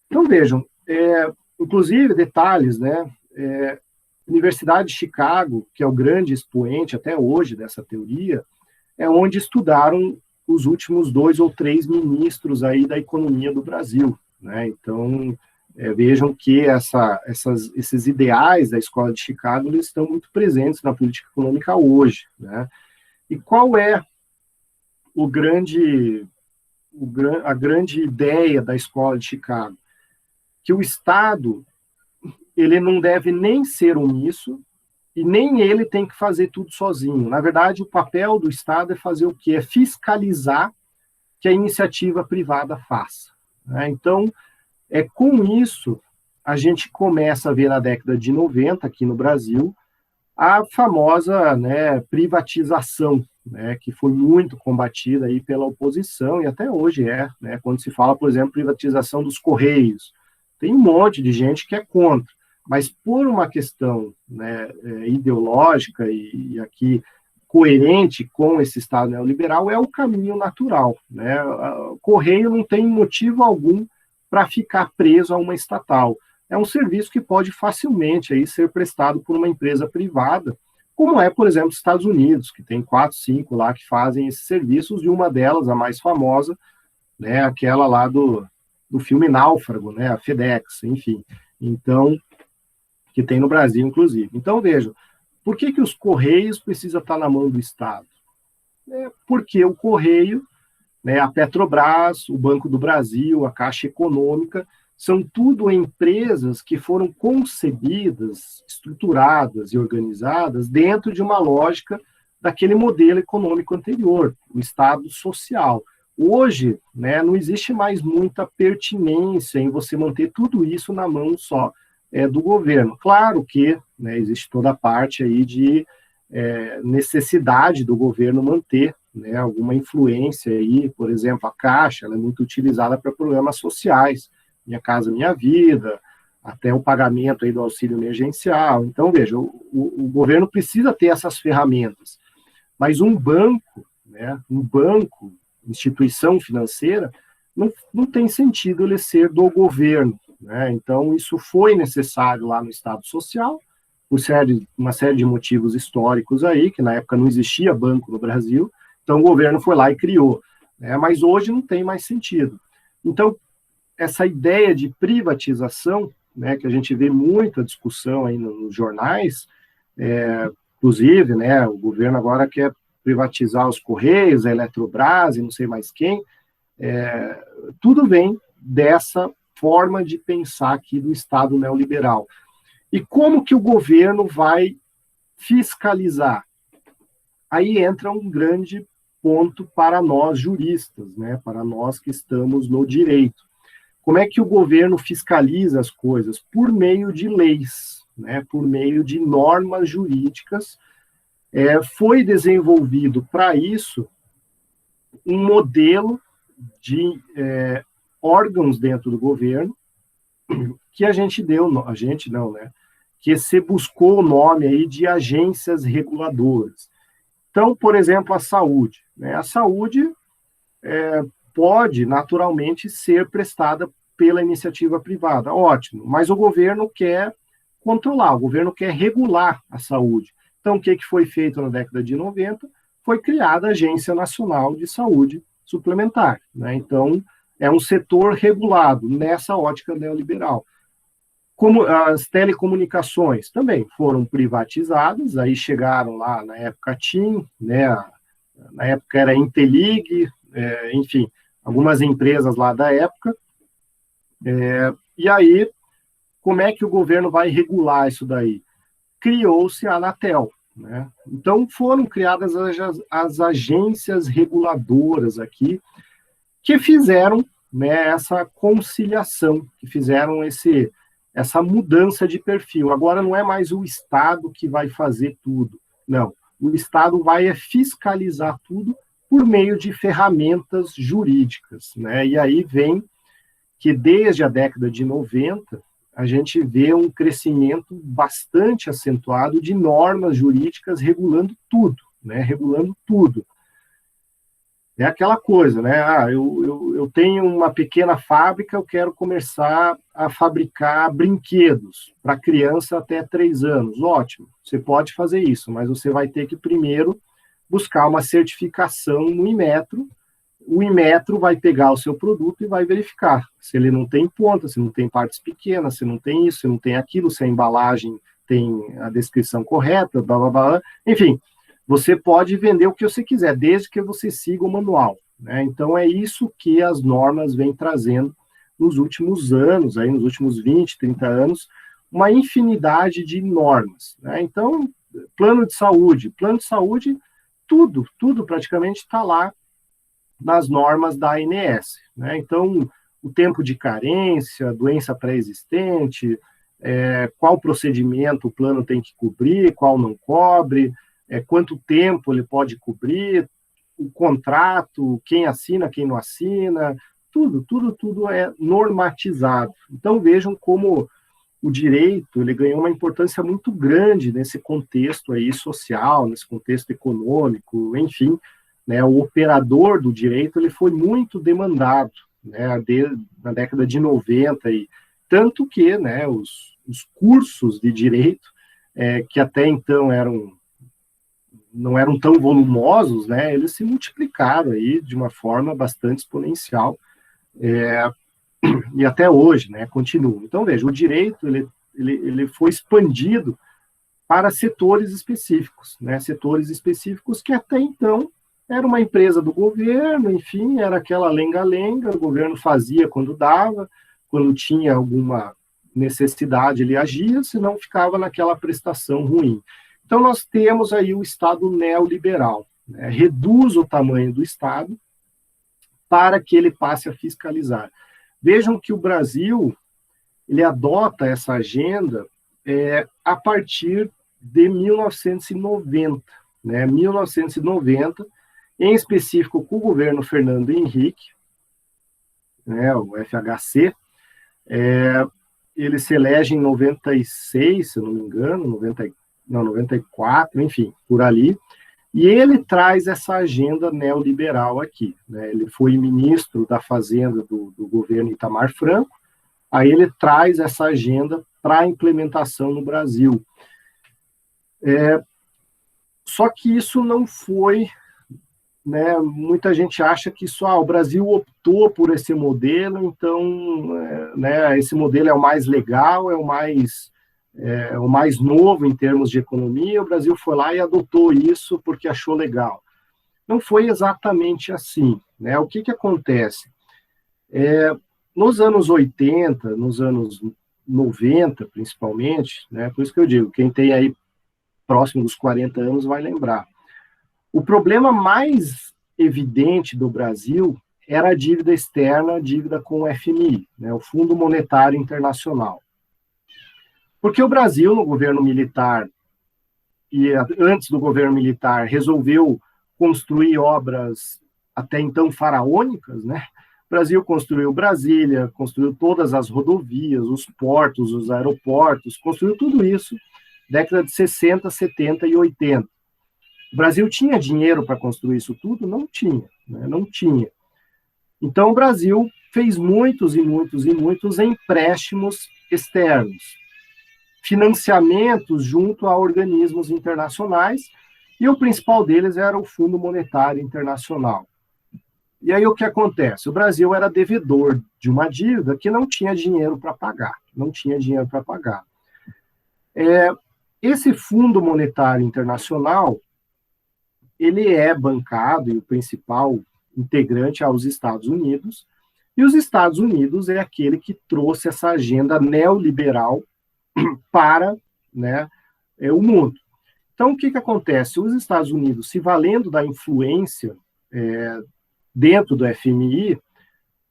Então, vejam, inclusive, detalhes, né? Universidade de Chicago, que é o grande expoente até hoje dessa teoria, é onde estudaram os últimos 2 ou 3 ministros aí da economia do Brasil, né? Então, vejam que esses ideais da Escola de Chicago, eles estão muito presentes na política econômica hoje, né? E qual é a grande ideia da Escola de Chicago? Que o Estado, ele não deve nem ser omisso e nem ele tem que fazer tudo sozinho. Na verdade, o papel do Estado é fazer o quê? É fiscalizar que a iniciativa privada faça, né? Então, com isso, a gente começa a ver na década de 90, aqui no Brasil, a famosa, né, privatização, né, que foi muito combatida aí pela oposição, e até hoje né, quando se fala, por exemplo, privatização dos Correios. Tem um monte de gente que é contra, mas por uma questão, né, ideológica e aqui coerente com esse Estado neoliberal, é o caminho natural, né? O Correio não tem motivo algum para ficar preso a uma estatal. É um serviço que pode facilmente aí ser prestado por uma empresa privada, como é, por exemplo, os Estados Unidos, que tem 4, 5 lá que fazem esses serviços, e uma delas, a mais famosa, né, aquela lá do filme Náufrago, né, a FedEx, enfim. Então, que tem no Brasil, inclusive. Então, vejam, por que os Correios precisam estar na mão do Estado? Porque o Correio, né, a Petrobras, o Banco do Brasil, a Caixa Econômica, são tudo empresas que foram concebidas, estruturadas e organizadas dentro de uma lógica daquele modelo econômico anterior, o Estado social. Hoje, né, não existe mais muita pertinência em você manter tudo isso na mão só do governo. Claro que, né, existe toda a parte aí de necessidade do governo manter, né, alguma influência aí, por exemplo, a Caixa, ela é muito utilizada para programas sociais, Minha Casa Minha Vida, até o pagamento aí do auxílio emergencial. Então, veja, o governo precisa ter essas ferramentas, mas um banco, né, instituição financeira, não tem sentido ele ser do governo, né? Então, isso foi necessário lá no Estado Social, por uma série de motivos históricos aí, que na época não existia banco no Brasil, então o governo foi lá e criou, né? Mas hoje não tem mais sentido. Então, essa ideia de privatização, né, que a gente vê muita discussão aí nos jornais, inclusive, né, o governo agora quer privatizar os Correios, a Eletrobras e não sei mais quem, tudo vem dessa forma de pensar aqui do Estado neoliberal. E como que o governo vai fiscalizar? Aí entra um grande ponto para nós juristas, né, para nós que estamos no direito. Como é que o governo fiscaliza as coisas? Por meio de leis, né, por meio de normas jurídicas Foi desenvolvido para isso um modelo de órgãos dentro do governo que a gente não, né? Que se buscou o nome aí de agências reguladoras. Então, por exemplo, a saúde, né? A saúde pode naturalmente ser prestada pela iniciativa privada, ótimo, mas o governo quer controlar, o governo quer regular a saúde. Então, o que foi feito na década de 90? Foi criada a Agência Nacional de Saúde Suplementar, né? Então, é um setor regulado nessa ótica neoliberal. Como as telecomunicações também foram privatizadas, aí chegaram lá na época TIM, né? Na época era Intelig, enfim, algumas empresas lá da época. E aí, como é que o governo vai regular isso daí? Criou-se a Anatel, né? Então, foram criadas as agências reguladoras aqui, que fizeram, né, essa conciliação, que fizeram essa mudança de perfil. Agora não é mais o Estado que vai fazer tudo, não. O Estado vai fiscalizar tudo por meio de ferramentas jurídicas, né? E aí vem que desde a década de 90, a gente vê um crescimento bastante acentuado de normas jurídicas regulando tudo, né? Regulando tudo. É aquela coisa, né? Eu tenho uma pequena fábrica, eu quero começar a fabricar brinquedos para criança até 3 anos. Ótimo, você pode fazer isso, mas você vai ter que primeiro buscar uma certificação no Inmetro. O Inmetro vai pegar o seu produto e vai verificar se ele não tem ponta, se não tem partes pequenas, se não tem isso, se não tem aquilo, se a embalagem tem a descrição correta, blá, blá, blá. Enfim, você pode vender o que você quiser, desde que você siga o manual, né? Então, é isso que as normas vêm trazendo nos últimos anos, aí nos últimos 20, 30 anos, uma infinidade de normas, né? Então, plano de saúde, tudo praticamente está lá nas normas da ANS, né? Então, o tempo de carência, doença pré-existente, qual procedimento o plano tem que cobrir, qual não cobre, quanto tempo ele pode cobrir, o contrato, quem assina, quem não assina, tudo é normatizado. Então, vejam como o direito ele ganhou uma importância muito grande nesse contexto aí social, nesse contexto econômico, enfim, né? O operador do direito ele foi muito demandado, né? Na década de 90, e tanto que, né, os cursos de direito, que até então não eram tão volumosos, né, eles se multiplicaram aí de uma forma bastante exponencial, e até hoje, né, continua. Então, veja, o direito, ele foi expandido para setores específicos, né, setores específicos que até então era uma empresa do governo, enfim, era aquela lenga-lenga, o governo fazia quando dava, quando tinha alguma necessidade ele agia, senão ficava naquela prestação ruim. Então, nós temos aí o Estado neoliberal, né? Reduz o tamanho do Estado para que ele passe a fiscalizar. Vejam que o Brasil, ele adota essa agenda a partir de 1990, né? 1990, em específico com o governo Fernando Henrique, né, o FHC, ele se elege em 96, se eu não me engano, 94, enfim, por ali, e ele traz essa agenda neoliberal aqui, né? Ele foi ministro da Fazenda do governo Itamar Franco, aí ele traz essa agenda para a implementação no Brasil. Só que isso não foi, né, muita gente acha que o Brasil optou por esse modelo, então, né, esse modelo é o mais legal, é o mais novo em termos de economia, o Brasil foi lá e adotou isso porque achou legal. Não foi exatamente assim, né? O que acontece? Nos anos 80, nos anos 90, principalmente, né, por isso que eu digo, quem tem aí próximo dos 40 anos vai lembrar. O problema mais evidente do Brasil era a dívida externa, a dívida com o FMI, né, o Fundo Monetário Internacional. Porque o Brasil, no governo militar antes do governo militar, resolveu construir obras até então faraônicas, né? O Brasil construiu Brasília, construiu todas as rodovias, os portos, os aeroportos, construiu tudo isso década de 60, 70 e 80. O Brasil tinha dinheiro para construir isso tudo? Não tinha, né? Não tinha. Então, o Brasil fez muitos e muitos e muitos empréstimos externos, financiamentos junto a organismos internacionais, e o principal deles era o Fundo Monetário Internacional. E aí o que acontece? O Brasil era devedor de uma dívida que não tinha dinheiro para pagar, não tinha dinheiro para pagar. Esse Fundo Monetário Internacional, ele é bancado, e o principal integrante aos Estados Unidos, e os Estados Unidos é aquele que trouxe essa agenda neoliberal para, né, o mundo. Então, o que acontece? Os Estados Unidos, se valendo da influência dentro do FMI,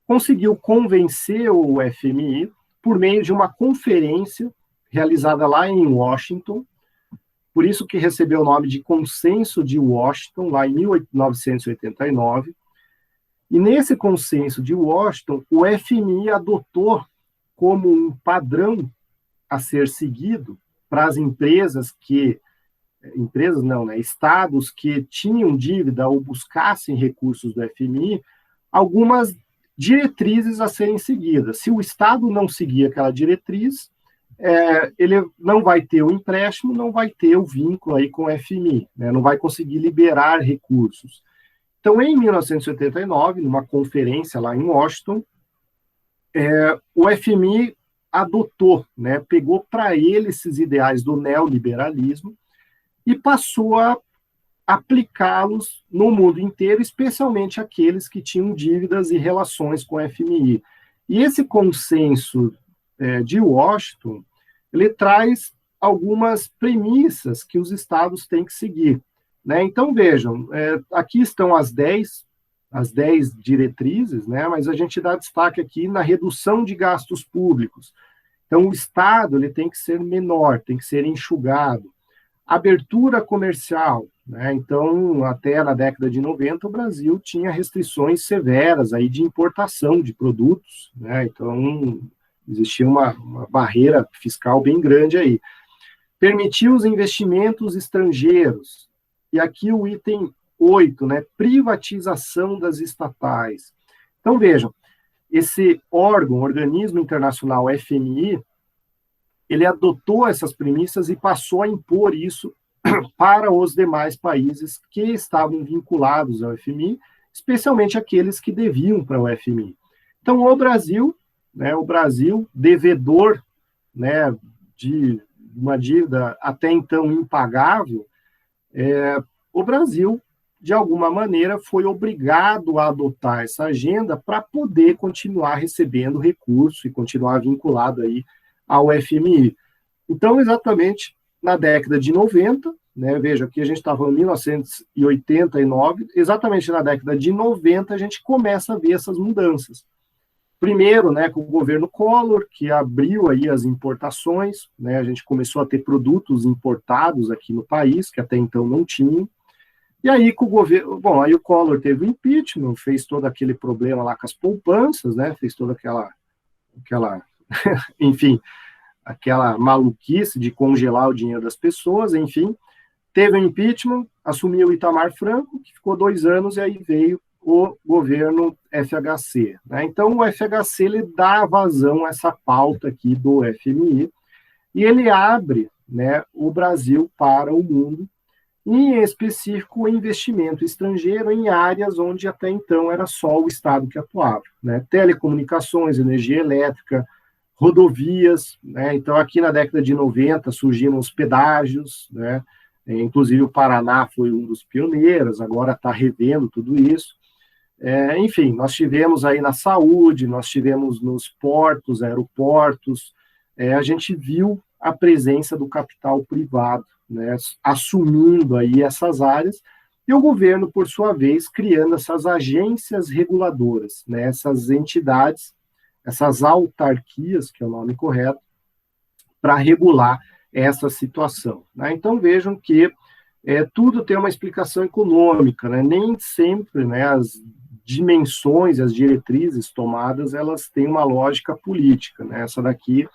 conseguiu convencer o FMI por meio de uma conferência realizada lá em Washington, por isso que recebeu o nome de Consenso de Washington, lá em 1989. E nesse Consenso de Washington, o FMI adotou como um padrão a ser seguido para as estados que tinham dívida ou buscassem recursos do FMI, algumas diretrizes a serem seguidas. Se o Estado não seguir aquela diretriz, ele não vai ter o empréstimo, não vai ter o vínculo aí com o FMI, né? Não vai conseguir liberar recursos. Então, em 1989, numa conferência lá em Washington, o FMI adotou, né, pegou para ele esses ideais do neoliberalismo e passou a aplicá-los no mundo inteiro, especialmente aqueles que tinham dívidas e relações com o FMI. E esse consenso de Washington, ele traz algumas premissas que os estados têm que seguir, né? Então, vejam, aqui estão as 10 diretrizes, né? Mas a gente dá destaque aqui na redução de gastos públicos. Então, o Estado ele tem que ser menor, tem que ser enxugado. Abertura comercial, né? Então, até na década de 90, o Brasil tinha restrições severas aí de importação de produtos, né? Então, existia uma barreira fiscal bem grande aí. Permitir os investimentos estrangeiros. E aqui o item 8, né? Privatização das estatais. Então, vejam, esse organismo internacional FMI, ele adotou essas premissas e passou a impor isso para os demais países que estavam vinculados ao FMI, especialmente aqueles que deviam para o FMI. Então, o Brasil, devedor, né, de uma dívida até então impagável, o Brasil, de alguma maneira, foi obrigado a adotar essa agenda para poder continuar recebendo recurso e continuar vinculado aí ao FMI. Então, exatamente na década de 90, né, veja, aqui a gente estava em 1989, exatamente na década de 90 a gente começa a ver essas mudanças. Primeiro, né, com o governo Collor, que abriu aí as importações, né, a gente começou a ter produtos importados aqui no país, que até então não tinham. E aí, com o governo, aí o Collor teve o impeachment, fez todo aquele problema lá com as poupanças, né, fez toda aquela enfim, aquela maluquice de congelar o dinheiro das pessoas, enfim. Teve o impeachment, assumiu o Itamar Franco, que ficou 2 anos, e aí veio o governo FHC, né? Então, o FHC ele dá vazão a essa pauta aqui do FMI, e ele abre, né, o Brasil para o mundo, e, em específico, o investimento estrangeiro em áreas onde até então era só o Estado que atuava, né? Telecomunicações, energia elétrica, rodovias, né? Então, aqui na década de 90 surgiram os pedágios, né? Inclusive o Paraná foi um dos pioneiros, agora está revendo tudo isso. Enfim, nós tivemos aí na saúde, nós tivemos nos portos, aeroportos, a gente viu a presença do capital privado, né, assumindo aí essas áreas, e o governo, por sua vez, criando essas agências reguladoras, né, essas entidades, essas autarquias, que é o nome correto, para regular essa situação, né? Então, vejam que tudo tem uma explicação econômica, né? Nem sempre, né, as dimensões, as diretrizes tomadas, elas têm uma lógica política, né? Essa daqui,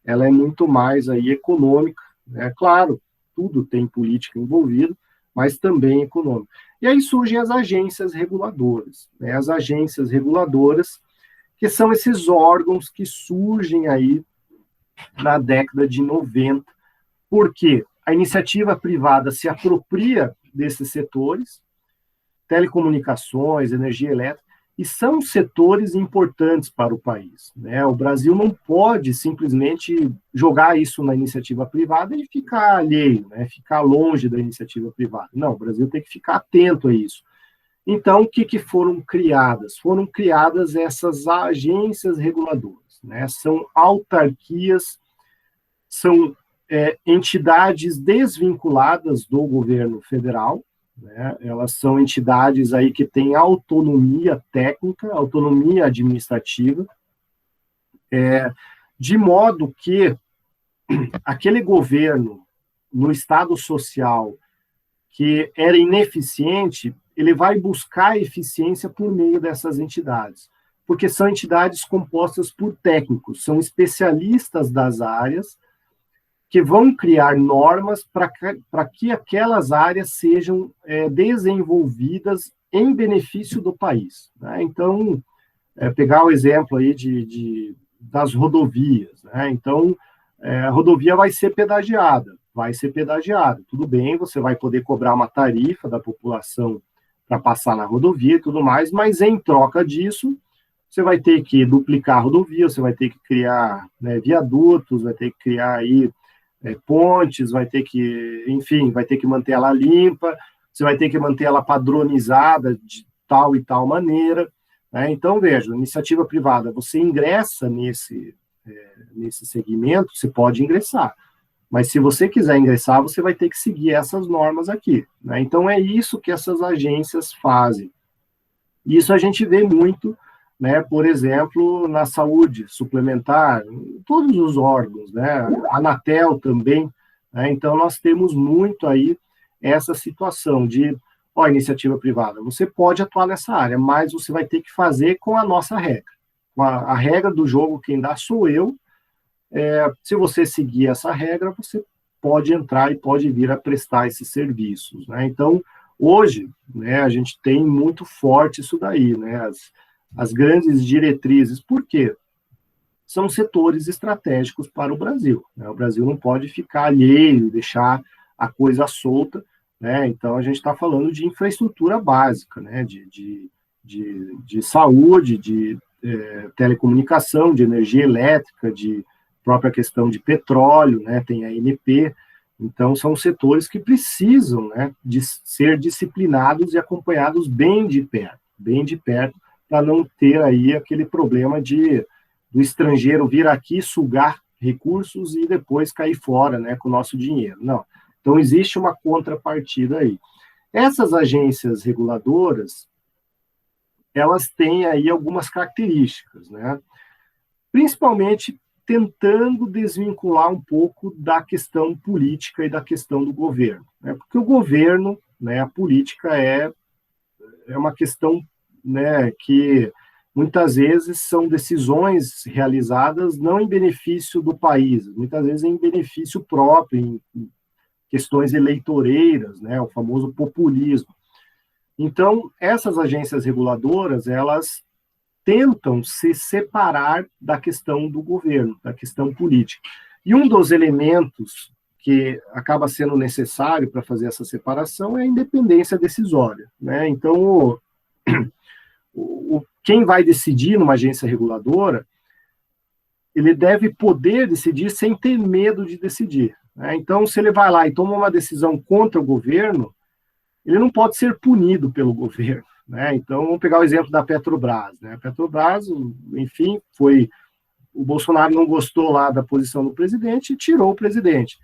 ela é muito mais aí econômica, né? Claro, tudo tem política envolvida, mas também econômica. E aí surgem as agências reguladoras, né? As agências reguladoras, que são esses órgãos que surgem aí na década de 90, porque a iniciativa privada se apropria desses setores, telecomunicações, energia elétrica, e são setores importantes para o país, né? O Brasil não pode simplesmente jogar isso na iniciativa privada e ficar alheio, né? Ficar longe da iniciativa privada. Não, o Brasil tem que ficar atento a isso. Então, o que foram criadas? Foram criadas essas agências reguladoras, né? São autarquias, são entidades desvinculadas do governo federal, né? Elas são entidades aí que têm autonomia técnica, autonomia administrativa, de modo que aquele governo no estado social que era ineficiente, ele vai buscar eficiência por meio dessas entidades, porque são entidades compostas por técnicos, são especialistas das áreas, que vão criar normas para que aquelas áreas sejam desenvolvidas em benefício do país, né? Então, pegar o exemplo aí das rodovias, né? Então, a rodovia vai ser pedagiada, tudo bem, você vai poder cobrar uma tarifa da população para passar na rodovia e tudo mais, mas em troca disso, você vai ter que duplicar a rodovia, você vai ter que criar, né, viadutos, vai ter que criar aí pontes, vai ter que, enfim, vai ter que manter ela limpa, você vai ter que manter ela padronizada de tal e tal maneira, né? Então, veja, iniciativa privada, você ingressa nesse segmento, você pode ingressar, mas se você quiser ingressar, você vai ter que seguir essas normas aqui, né? Então, é isso que essas agências fazem. Isso a gente vê muito, né, por exemplo, na saúde suplementar, todos os órgãos, né, a Anatel também, né? Então nós temos muito aí essa situação de, iniciativa privada, você pode atuar nessa área, mas você vai ter que fazer com a nossa regra. A regra do jogo, quem dá sou eu, se você seguir essa regra, você pode entrar e pode vir a prestar esses serviços, né? Então, hoje, né, a gente tem muito forte isso daí, né, as grandes diretrizes. Por quê? São setores estratégicos para o Brasil, né? O Brasil não pode ficar alheio, deixar a coisa solta, né? Então, a gente está falando de infraestrutura básica, né? De saúde, de telecomunicação, de energia elétrica, de própria questão de petróleo, né? Tem a ANP. Então, são setores que precisam, né, de ser disciplinados e acompanhados bem de perto, para não ter aí aquele problema do estrangeiro vir aqui sugar recursos e depois cair fora, né, com o nosso dinheiro. Não. Então, existe uma contrapartida aí. Essas agências reguladoras, elas têm aí algumas características, né, principalmente tentando desvincular um pouco da questão política e da questão do governo, né, porque o governo, né, a política é uma questão, né, que muitas vezes são decisões realizadas não em benefício do país, muitas vezes em benefício próprio, em questões eleitoreiras, né, o famoso populismo. Então, essas agências reguladoras, elas tentam se separar da questão do governo, da questão política. E um dos elementos que acaba sendo necessário para fazer essa separação é a independência decisória, né? Então, quem vai decidir numa agência reguladora, ele deve poder decidir sem ter medo de decidir, né? Então, se ele vai lá e toma uma decisão contra o governo, ele não pode ser punido pelo governo, né? Então, vamos pegar o exemplo da Petrobras, né? A Petrobras, enfim, o Bolsonaro não gostou lá da posição do presidente e tirou o presidente.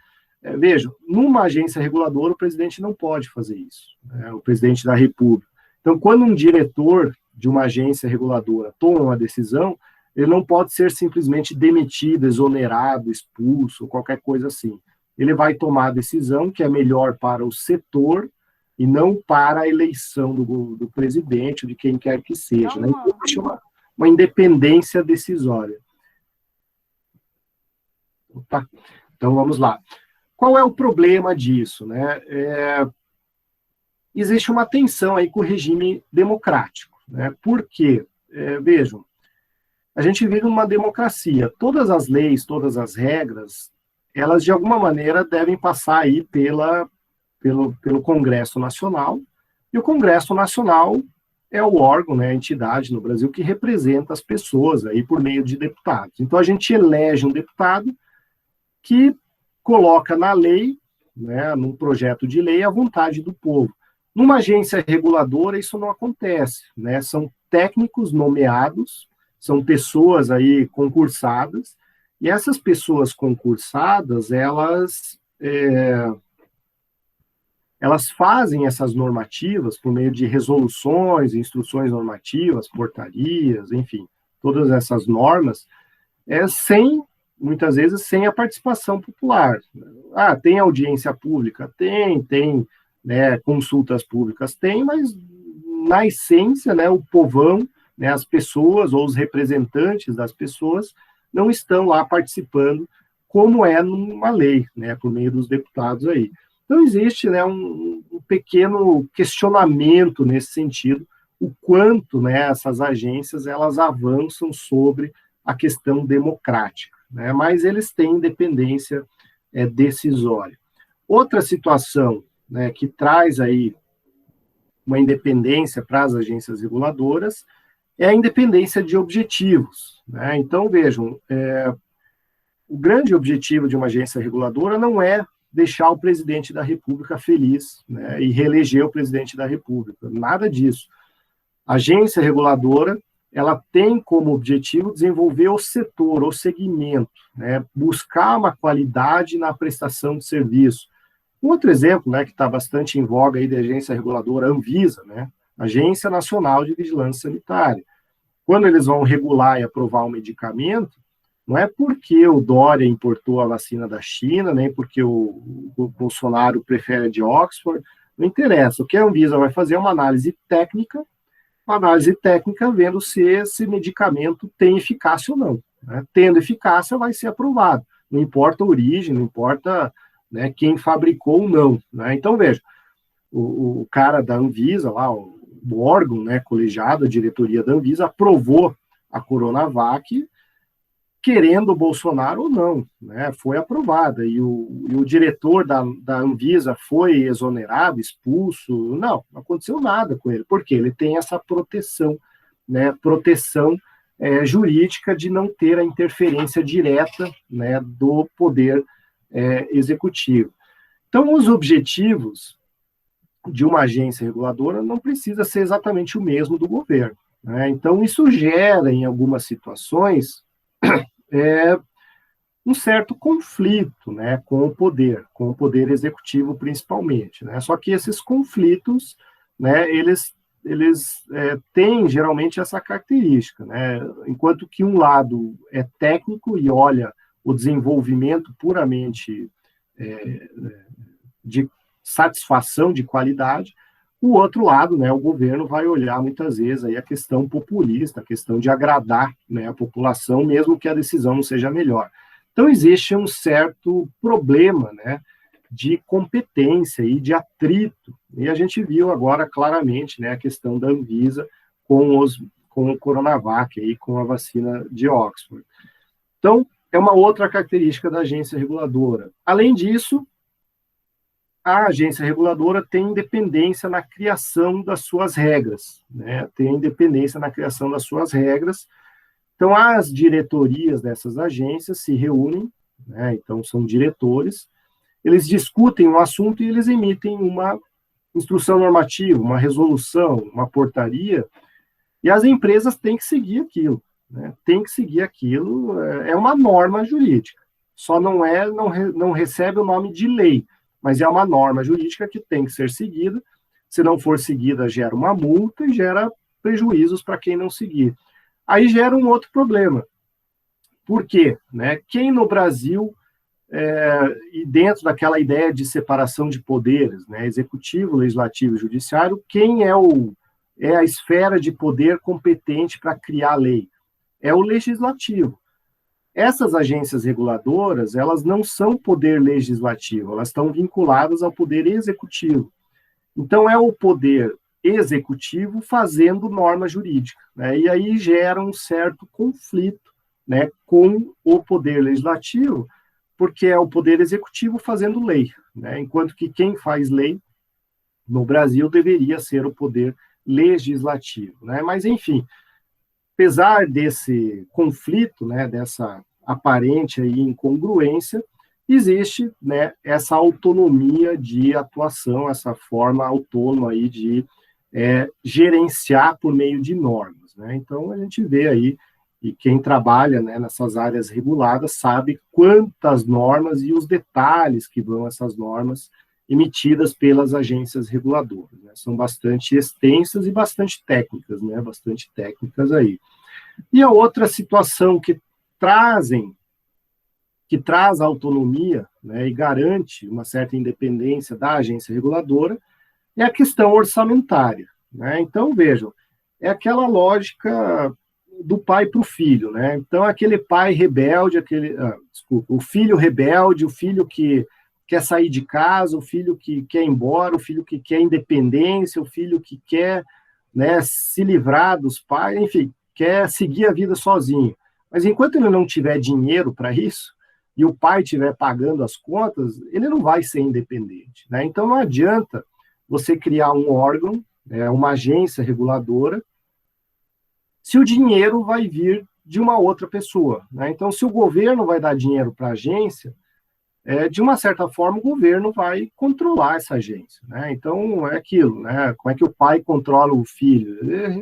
Veja, numa agência reguladora, o presidente não pode fazer isso, né? O presidente da República. Então, quando um diretor de uma agência reguladora toma uma decisão, ele não pode ser simplesmente demitido, exonerado, expulso, qualquer coisa assim. ele vai tomar a decisão que é melhor para o setor e não para a eleição do presidente, ou de quem quer que seja. Né? Então, existe uma independência decisória. Opa. Então, vamos lá. Qual é o problema disso? Né? Existe uma tensão aí com o regime democrático. Né? Por quê? Vejam, a gente vive numa democracia. Todas as leis, todas as regras, elas de alguma maneira devem passar aí pelo Congresso Nacional, e o Congresso Nacional é o órgão, né, a entidade no Brasil que representa as pessoas aí por meio de deputados. Então a gente elege um deputado que coloca na lei, né, num projeto de lei, a vontade do povo. Numa agência reguladora isso não acontece, né? São técnicos nomeados, são pessoas aí concursadas, e essas pessoas concursadas, elas fazem essas normativas por meio de resoluções, instruções normativas, portarias, enfim, todas essas normas, muitas vezes, sem a participação popular. Tem audiência pública? Tem, né, consultas públicas? Tem, mas, na essência, né, o povão, né, as pessoas ou os representantes das pessoas não estão lá participando, como é numa lei, né, por meio dos deputados aí. Então, existe, né, um pequeno questionamento nesse sentido, o quanto, né, essas agências elas avançam sobre a questão democrática, né, mas eles têm independência decisória. Outra situação, né, que traz aí uma independência para as agências reguladoras é a independência de objetivos. Né? Então, vejam, o grande objetivo de uma agência reguladora não é deixar o presidente da República feliz, né, e reeleger o presidente da República. Nada disso. A agência reguladora, ela tem como objetivo desenvolver o setor, o segmento, né, buscar uma qualidade na prestação de serviço. Um outro exemplo, né, que está bastante em voga aí da agência reguladora, a Anvisa, né, Agência Nacional de Vigilância Sanitária. Quando eles vão regular e aprovar um medicamento, não é porque o Dória importou a vacina da China, nem porque o Bolsonaro prefere a de Oxford, não interessa. O que a Anvisa vai fazer é uma análise técnica vendo se esse medicamento tem eficácia ou não. Né? Tendo eficácia, vai ser aprovado. Não importa a origem, não importa, né, quem fabricou ou não. Né? Então, veja, o cara da Anvisa, lá, o órgão, né, colegiado, a diretoria da Anvisa, aprovou a Coronavac, querendo o Bolsonaro ou não, né, foi aprovada, e o diretor da Anvisa foi exonerado, expulso, não aconteceu nada com ele, porque ele tem essa proteção, né, jurídica de não ter a interferência direta, né, do poder executivo. Então, os objetivos de uma agência reguladora não precisa ser exatamente o mesmo do governo. Né? Então, isso gera, em algumas situações, um certo conflito, né, com o poder executivo principalmente. Né? Só que esses conflitos, né, eles têm geralmente essa característica. Né? Enquanto que um lado é técnico e olha o desenvolvimento puramente de satisfação de qualidade, o outro lado, né, o governo vai olhar muitas vezes aí a questão populista, a questão de agradar, né, a população, mesmo que a decisão não seja melhor. Então existe um certo problema, né, de competência e de atrito, e a gente viu agora claramente, né, a questão da Anvisa com o Coronavac, aí, com a vacina de Oxford. Então, é uma outra característica da agência reguladora. Além disso, a agência reguladora tem independência na criação das suas regras, né? Tem independência na criação das suas regras. Então, as diretorias dessas agências se reúnem, né? Então, são diretores, eles discutem um assunto e eles emitem uma instrução normativa, uma resolução, uma portaria, e as empresas têm que seguir aquilo, né? Tem que seguir aquilo, é uma norma jurídica, só não recebe o nome de lei, mas é uma norma jurídica que tem que ser seguida. Se não for seguida, gera uma multa e gera prejuízos para quem não seguir. Aí gera um outro problema. Por quê? Né? Quem no Brasil e dentro daquela ideia de separação de poderes, né, executivo, legislativo e judiciário, quem é a esfera de poder competente para criar lei? É o legislativo. Essas agências reguladoras, elas não são poder legislativo, elas estão vinculadas ao poder executivo. Então, é o poder executivo fazendo norma jurídica, né? E aí gera um certo conflito, né, com o poder legislativo, porque é o poder executivo fazendo lei, né? Enquanto que quem faz lei no Brasil deveria ser o poder legislativo, né? Mas, enfim, apesar desse conflito, né, dessa aparente aí incongruência, existe, né, essa autonomia de atuação, essa forma autônoma aí de gerenciar por meio de normas, né? Então, a gente vê aí, e quem trabalha, né, nessas áreas reguladas sabe quantas normas e os detalhes que vão essas normas emitidas pelas agências reguladoras, né? São bastante extensas e bastante técnicas, né? Bastante técnicas aí. E a outra situação que traz a autonomia, né, e garante uma certa independência da agência reguladora, é a questão orçamentária, né? Então, vejam, é aquela lógica do pai para o filho, né? Então, aquele pai rebelde, o filho rebelde, o filho que quer sair de casa, o filho que quer ir embora, o filho que quer independência, o filho que quer, né, se livrar dos pais, enfim, quer seguir a vida sozinho. Mas enquanto ele não tiver dinheiro para isso, e o pai estiver pagando as contas, ele não vai ser independente, né? Então, não adianta você criar um órgão, uma agência reguladora, se o dinheiro vai vir de uma outra pessoa, né? Então, se o governo vai dar dinheiro para a agência, de uma certa forma, o governo vai controlar essa agência, né? Então, é aquilo, né? Como é que o pai controla o filho?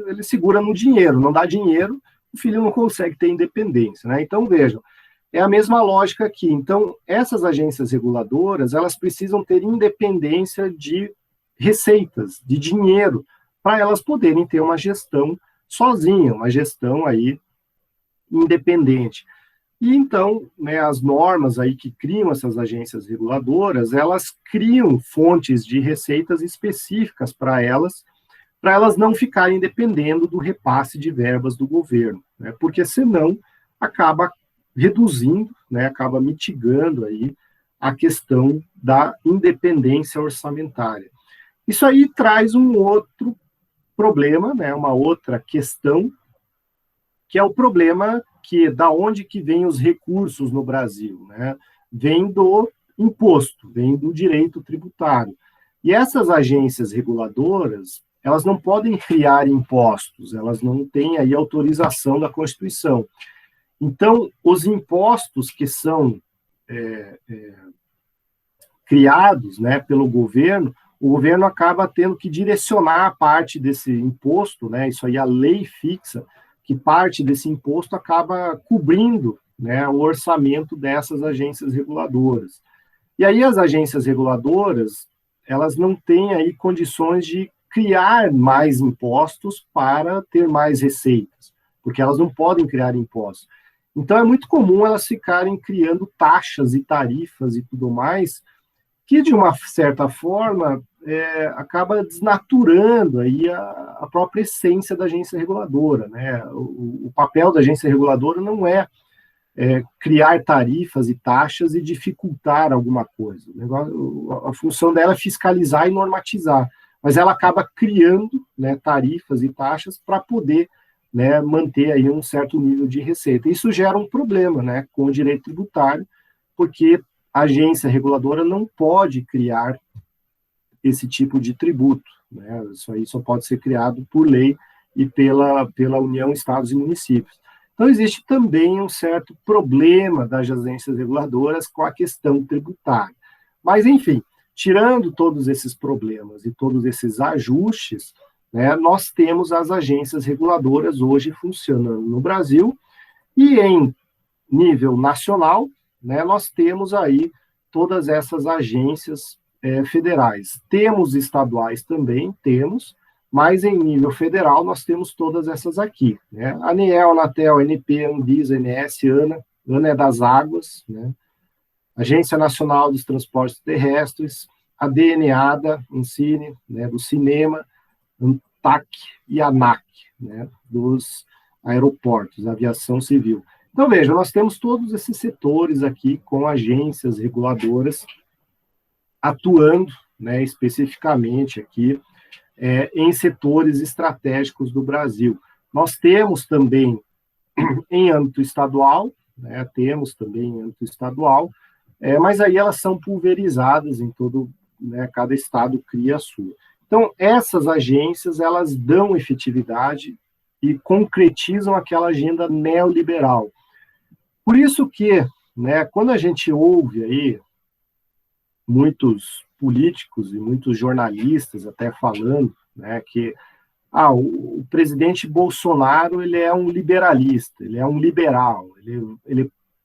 Ele segura no dinheiro, não dá dinheiro, o filho não consegue ter independência, né? Então, vejam, é a mesma lógica aqui. Então, essas agências reguladoras, elas precisam ter independência de receitas, de dinheiro, para elas poderem ter uma gestão sozinha, uma gestão aí independente. E então, né, as normas aí que criam essas agências reguladoras, elas criam fontes de receitas específicas para elas não ficarem dependendo do repasse de verbas do governo, né, porque senão acaba reduzindo, né, acaba mitigando aí a questão da independência orçamentária. Isso aí traz um outro problema, né, uma outra questão, que é o problema da onde que vem os recursos no Brasil, né? Vem do imposto, vem do direito tributário. E essas agências reguladoras, elas não podem criar impostos, elas não têm aí autorização da Constituição. Então, os impostos que são criados, né, pelo governo, o governo acaba tendo que direcionar a parte desse imposto, né, isso aí a lei fixa, que parte desse imposto acaba cobrindo, né, o orçamento dessas agências reguladoras. E aí as agências reguladoras, elas não têm aí condições de criar mais impostos para ter mais receitas, porque elas não podem criar impostos. Então é muito comum elas ficarem criando taxas e tarifas e tudo mais, que de uma certa forma acaba desnaturando aí a própria essência da agência reguladora, né? O papel da agência reguladora não é criar tarifas e taxas e dificultar alguma coisa. A função dela é fiscalizar e normatizar, mas ela acaba criando, né, tarifas e taxas para poder, né, manter aí um certo nível de receita. Isso gera um problema, né, com o direito tributário, porque a agência reguladora não pode criar esse tipo de tributo, né? Isso aí só pode ser criado por lei e pela União, Estados e Municípios. Então, existe também um certo problema das agências reguladoras com a questão tributária. Mas, enfim, tirando todos esses problemas e todos esses ajustes, né, nós temos as agências reguladoras hoje funcionando no Brasil e em nível nacional, né, nós temos aí todas essas agências federais. Temos estaduais também, mas em nível federal nós temos todas essas aqui, né? ANEEL, Anatel, ANP, Anvisa, ANS, ANA é das águas, né? Agência Nacional dos Transportes Terrestres, a DNADA, Ancine, né, do cinema, ANTAC e ANAC, né, dos aeroportos, aviação civil. Então, veja, nós temos todos esses setores aqui com agências reguladoras atuando, né, especificamente aqui em setores estratégicos do Brasil. Nós temos também em âmbito estadual, né, mas aí elas são pulverizadas em todo, né, cada estado cria a sua. Então, essas agências, elas dão efetividade e concretizam aquela agenda neoliberal. Por isso que, né, quando a gente ouve aí muitos políticos e muitos jornalistas até falando, né, que o presidente Bolsonaro ele é um liberalista, ele é um liberal,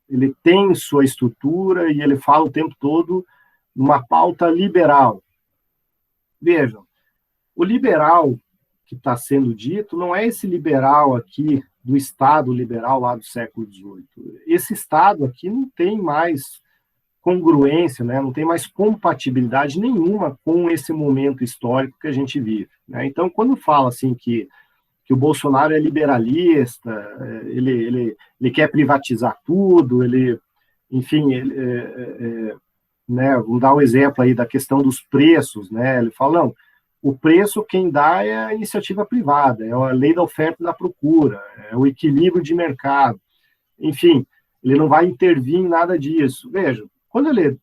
ele tem sua estrutura e ele fala o tempo todo numa pauta liberal. Vejam, o liberal que está sendo dito não é esse liberal aqui do Estado liberal lá do século XVIII. Esse Estado aqui não tem mais congruência, né? Não tem mais compatibilidade nenhuma com esse momento histórico que a gente vive, né? Então, quando fala assim que o Bolsonaro é liberalista, ele quer privatizar tudo, enfim, né, vamos dar um exemplo aí da questão dos preços, né? Ele fala, não, o preço quem dá é a iniciativa privada, é a lei da oferta e da procura, é o equilíbrio de mercado, enfim, ele não vai intervir em nada disso. Veja, quando ele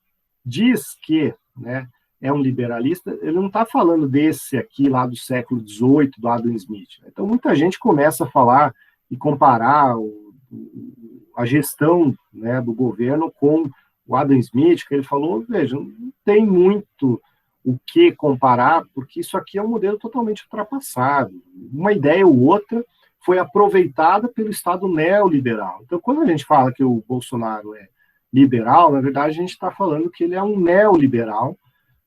diz que, né, é um liberalista, ele não está falando desse aqui lá do século XVIII, do Adam Smith. Então, muita gente começa a falar e comparar a gestão, né, do governo com o Adam Smith, que ele falou, veja, não tem muito o que comparar, porque isso aqui é um modelo totalmente ultrapassado. Uma ideia ou outra foi aproveitada pelo Estado neoliberal. Então, quando a gente fala que o Bolsonaro é liberal, na verdade, a gente está falando que ele é um neoliberal,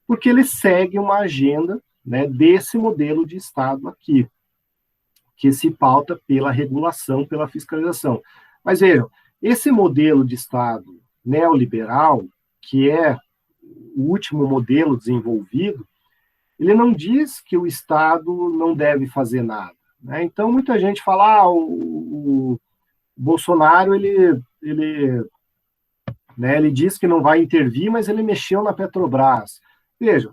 porque ele segue uma agenda, né, desse modelo de Estado aqui, que se pauta pela regulação, pela fiscalização. Mas vejam, esse modelo de Estado neoliberal, que é o último modelo desenvolvido, ele não diz que o Estado não deve fazer nada, né? Então, muita gente fala, o Bolsonaro, né, ele diz que não vai intervir, mas ele mexeu na Petrobras. Veja,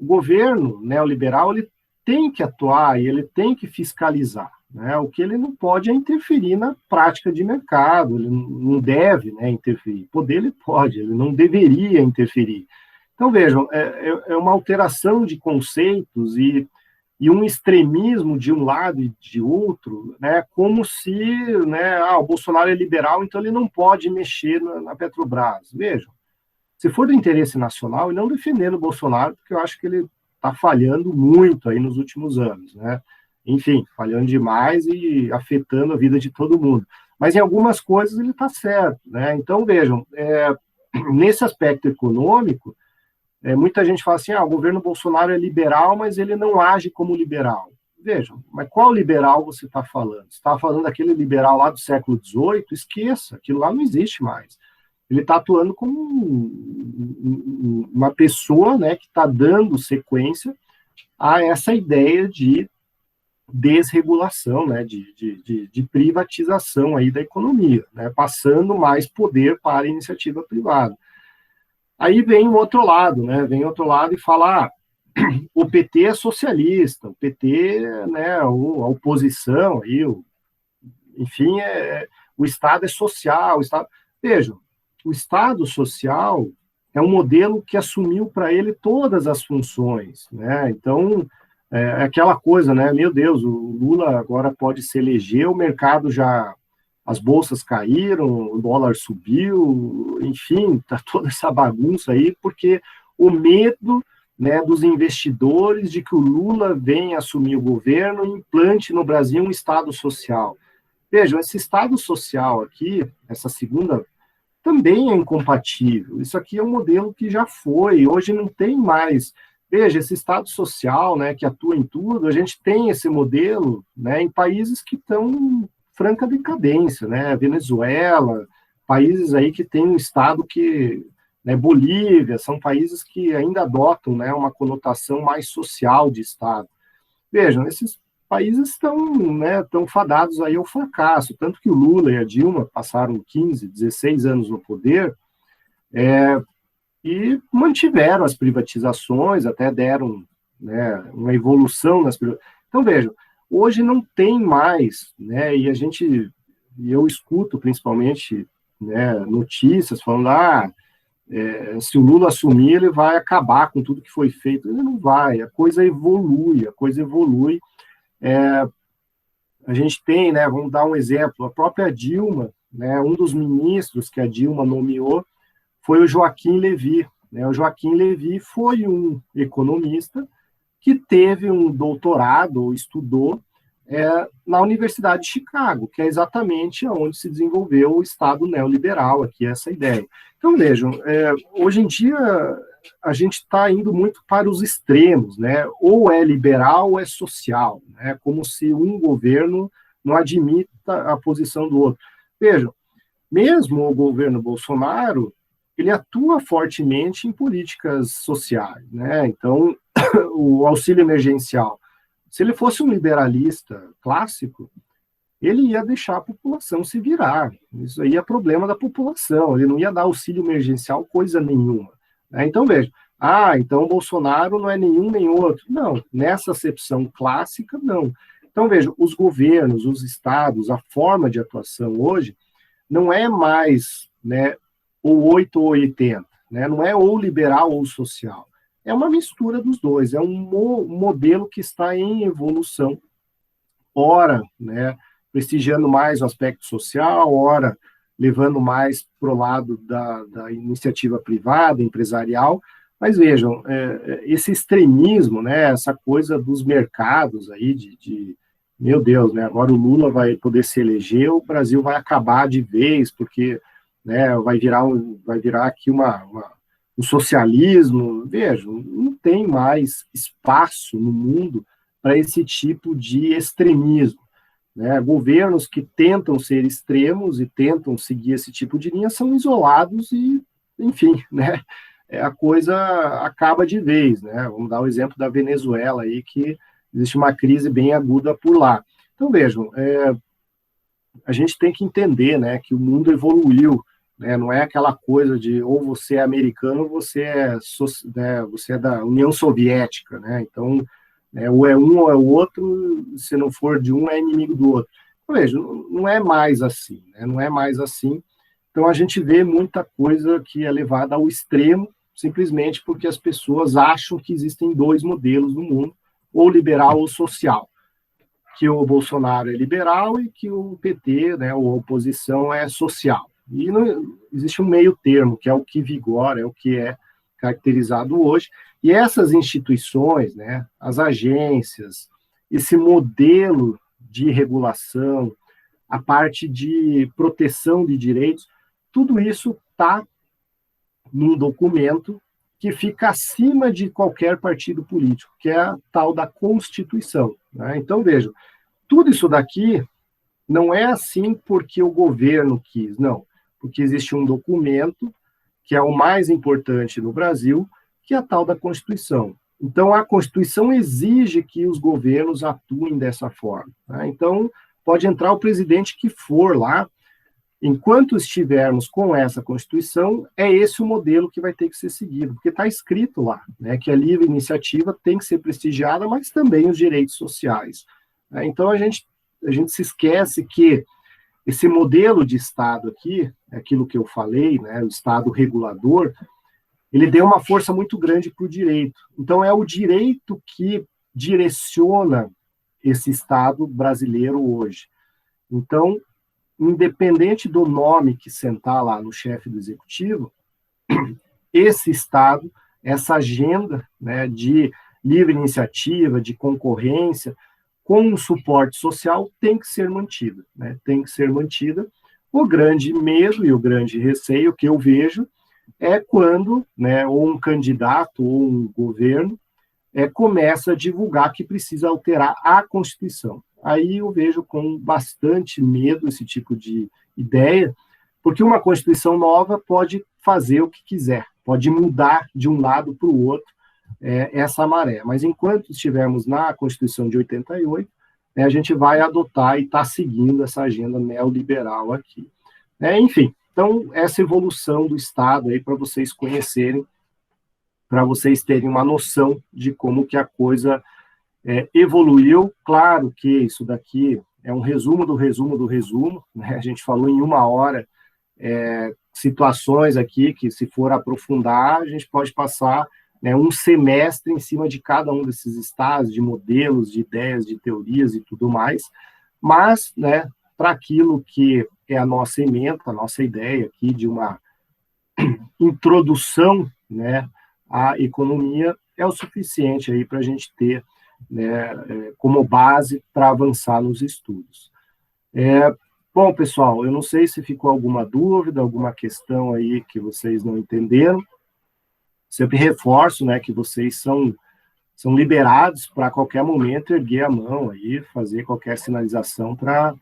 o governo neoliberal ele tem que atuar e ele tem que fiscalizar, né? O que ele não pode é interferir na prática de mercado, ele não deve, né, interferir. Poder ele pode, ele não deveria interferir. Então, vejam, é uma alteração de conceitos e um extremismo de um lado e de outro, né, como se, né, o Bolsonaro é liberal, então ele não pode mexer na Petrobras. Vejam, se for do interesse nacional, e não defendendo o Bolsonaro, porque eu acho que ele está falhando muito aí nos últimos anos, né? Enfim, falhando demais e afetando a vida de todo mundo. Mas em algumas coisas ele está certo, né? Então, vejam, nesse aspecto econômico, muita gente fala assim, o governo Bolsonaro é liberal, mas ele não age como liberal. Vejam, mas qual liberal você está falando? Você está falando daquele liberal lá do século XVIII? Esqueça, aquilo lá não existe mais. Ele está atuando como uma pessoa, né, que está dando sequência a essa ideia de desregulação, né, de privatização aí da economia, né, passando mais poder para a iniciativa privada. Aí vem o outro lado, né, e fala, o PT é socialista, o PT, né, a oposição, aí, enfim, o Estado é social, o Estado... Vejam, o Estado social é um modelo que assumiu para ele todas as funções, né? Então, é aquela coisa, né? Meu Deus, o Lula agora pode se eleger, o mercado as bolsas caíram, o dólar subiu, enfim, tá toda essa bagunça aí, porque o medo, né, dos investidores de que o Lula venha assumir o governo e implante no Brasil um Estado social. Vejam, esse Estado social aqui, essa segunda também é incompatível. Isso aqui é um modelo que já foi, hoje não tem mais. Veja, esse Estado social, né, que atua em tudo, a gente tem esse modelo, né, em países que estão em franca decadência, né, Venezuela, países aí que tem um Estado que, né, Bolívia, são países que ainda adotam, né, uma conotação mais social de Estado. Vejam, esses países estão fadados aí ao fracasso, tanto que o Lula e a Dilma passaram 15, 16 anos no poder, e mantiveram as privatizações, até deram, né, uma evolução nas privatizações. Então, vejam, hoje não tem mais, né, e eu escuto principalmente, né, notícias falando, se o Lula assumir, ele vai acabar com tudo que foi feito. Ele não vai, a coisa evolui. A gente tem, né, vamos dar um exemplo, a própria Dilma, né, um dos ministros que a Dilma nomeou foi o Joaquim Levy, né? O Joaquim Levy foi um economista que teve um doutorado, ou estudou, na Universidade de Chicago, que é exatamente onde se desenvolveu o Estado neoliberal, aqui essa ideia. Então, vejam, hoje em dia a gente está indo muito para os extremos, né? Ou é liberal ou é social, né? Como se um governo não admita a posição do outro. Vejam, mesmo o governo Bolsonaro, ele atua fortemente em políticas sociais, né? Então, o auxílio emergencial, se ele fosse um liberalista clássico, ele ia deixar a população se virar. Isso aí é problema da população, ele não ia dar auxílio emergencial coisa nenhuma, né? Então, veja, então o Bolsonaro não é nenhum nem outro. Não, nessa acepção clássica, não. Então, veja, os governos, os estados, a forma de atuação hoje não é mais, né, ou 8 ou 80, né? Não é ou liberal ou social. É uma mistura dos dois, é um modelo que está em evolução, ora, né, prestigiando mais o aspecto social, ora levando mais para o lado da iniciativa privada, empresarial. Mas vejam, esse extremismo, né, essa coisa dos mercados aí, meu Deus, né, agora o Lula vai poder se eleger, o Brasil vai acabar de vez, porque, né, vai virar aqui um socialismo. Vejam, não tem mais espaço no mundo para esse tipo de extremismo, né? Governos que tentam ser extremos e tentam seguir esse tipo de linha são isolados e, enfim, né, a coisa acaba de vez, né? Vamos dar o exemplo da Venezuela aí, que existe uma crise bem aguda por lá. Então, vejam, a gente tem que entender, né, que o mundo evoluiu, né? Não é aquela coisa de ou você é americano ou você é da União Soviética, né? Então, ou é um ou é o outro, se não for de um, é inimigo do outro. Então, veja, não é mais assim, né? Não é mais assim. Então, a gente vê muita coisa que é levada ao extremo, simplesmente porque as pessoas acham que existem dois modelos no mundo, ou liberal ou social, que o Bolsonaro é liberal e que o PT, né, ou a oposição, é social. E não existe um meio termo, que é o que vigora, é o que é caracterizado hoje. E essas instituições, né, as agências, esse modelo de regulação, a parte de proteção de direitos, tudo isso está num documento que fica acima de qualquer partido político, que é a tal da Constituição, né? Então, vejam, tudo isso daqui não é assim porque o governo quis, não, porque existe um documento que é o mais importante no Brasil, que é a tal da Constituição. Então, a Constituição exige que os governos atuem dessa forma, né? Então, pode entrar o presidente que for lá, enquanto estivermos com essa Constituição, é esse o modelo que vai ter que ser seguido, porque está escrito lá, né, que a livre iniciativa tem que ser prestigiada, mas também os direitos sociais, né? Então, a gente se esquece que esse modelo de Estado aqui, aquilo que eu falei, né, o Estado regulador, ele deu uma força muito grande para o direito. Então, é o direito que direciona esse Estado brasileiro hoje. Então, independente do nome que sentar lá no chefe do executivo, esse Estado, essa agenda, né, de livre iniciativa, de concorrência, com um suporte social, tem que ser mantida, né? Tem que ser mantida. O grande medo e o grande receio que eu vejo é quando, né, ou um candidato ou um governo começa a divulgar que precisa alterar a Constituição. Aí eu vejo com bastante medo esse tipo de ideia, porque uma Constituição nova pode fazer o que quiser, pode mudar de um lado para o outro essa maré. Mas enquanto estivermos na Constituição de 88, né, a gente vai adotar e está seguindo essa agenda neoliberal aqui. Enfim, então, essa evolução do Estado aí para vocês conhecerem, para vocês terem uma noção de como que a coisa evoluiu. Claro que isso daqui é um resumo do resumo do resumo, né? A gente falou em 1 hora situações aqui que, se for aprofundar, a gente pode passar, né, um semestre em cima de cada um desses estados, de modelos, de ideias, de teorias e tudo mais, mas, né, para aquilo que é a nossa ementa, a nossa ideia aqui de uma introdução, né, à economia, é o suficiente aí para a gente ter, né, como base para avançar nos estudos. Bom, pessoal, eu não sei se ficou alguma dúvida, alguma questão aí que vocês não entenderam. Sempre reforço, né, que vocês são liberados para, a qualquer momento, erguer a mão aí, fazer qualquer sinalização para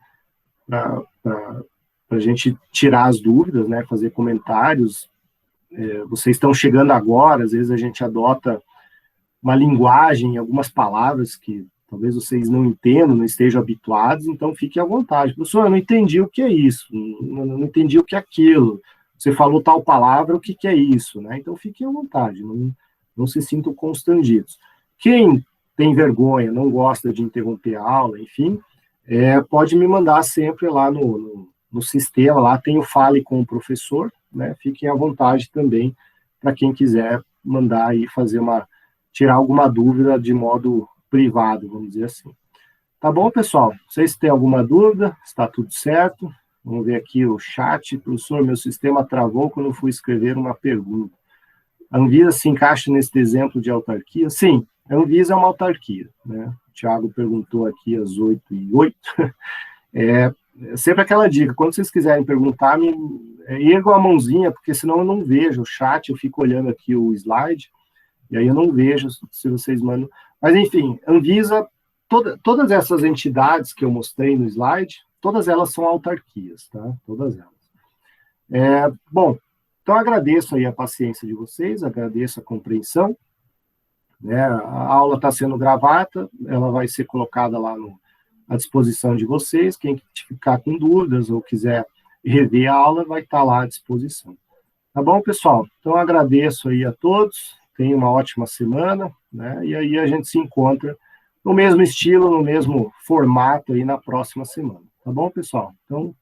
a gente tirar as dúvidas, né, fazer comentários. Vocês estão chegando agora, às vezes a gente adota uma linguagem, algumas palavras que talvez vocês não entendam, não estejam habituados, então fiquem à vontade. Professor, eu não entendi o que é isso, não entendi o que é aquilo. Você falou tal palavra, o que é isso, né? Então fiquem à vontade, não se sintam constrangidos. Quem tem vergonha, não gosta de interromper a aula, enfim, pode me mandar sempre lá no sistema, lá tem o Fale com o Professor, né? Fiquem à vontade também, para quem quiser mandar aí, tirar alguma dúvida de modo privado, vamos dizer assim. Tá bom, pessoal? Vocês têm alguma dúvida? Está tudo certo? Vamos ver aqui o chat. Professor, meu sistema travou quando eu fui escrever uma pergunta. A Anvisa se encaixa nesse exemplo de autarquia? Sim, a Anvisa é uma autarquia, né? O Thiago perguntou aqui às 8h08. Sempre aquela dica, quando vocês quiserem perguntar, ergam a mãozinha, porque senão eu não vejo o chat, eu fico olhando aqui o slide, e aí eu não vejo se vocês mandam. Mas, enfim, Anvisa, todas essas entidades que eu mostrei no slide, todas elas são autarquias, tá? Todas elas. Bom, então agradeço aí a paciência de vocês, agradeço a compreensão, né? A aula está sendo gravada, ela vai ser colocada lá à disposição de vocês. Quem ficar com dúvidas ou quiser rever a aula, vai estar lá à disposição. Tá bom, pessoal? Então agradeço aí a todos, tenham uma ótima semana, né? E aí a gente se encontra no mesmo estilo, no mesmo formato aí na próxima semana. Tá bom, pessoal? Então,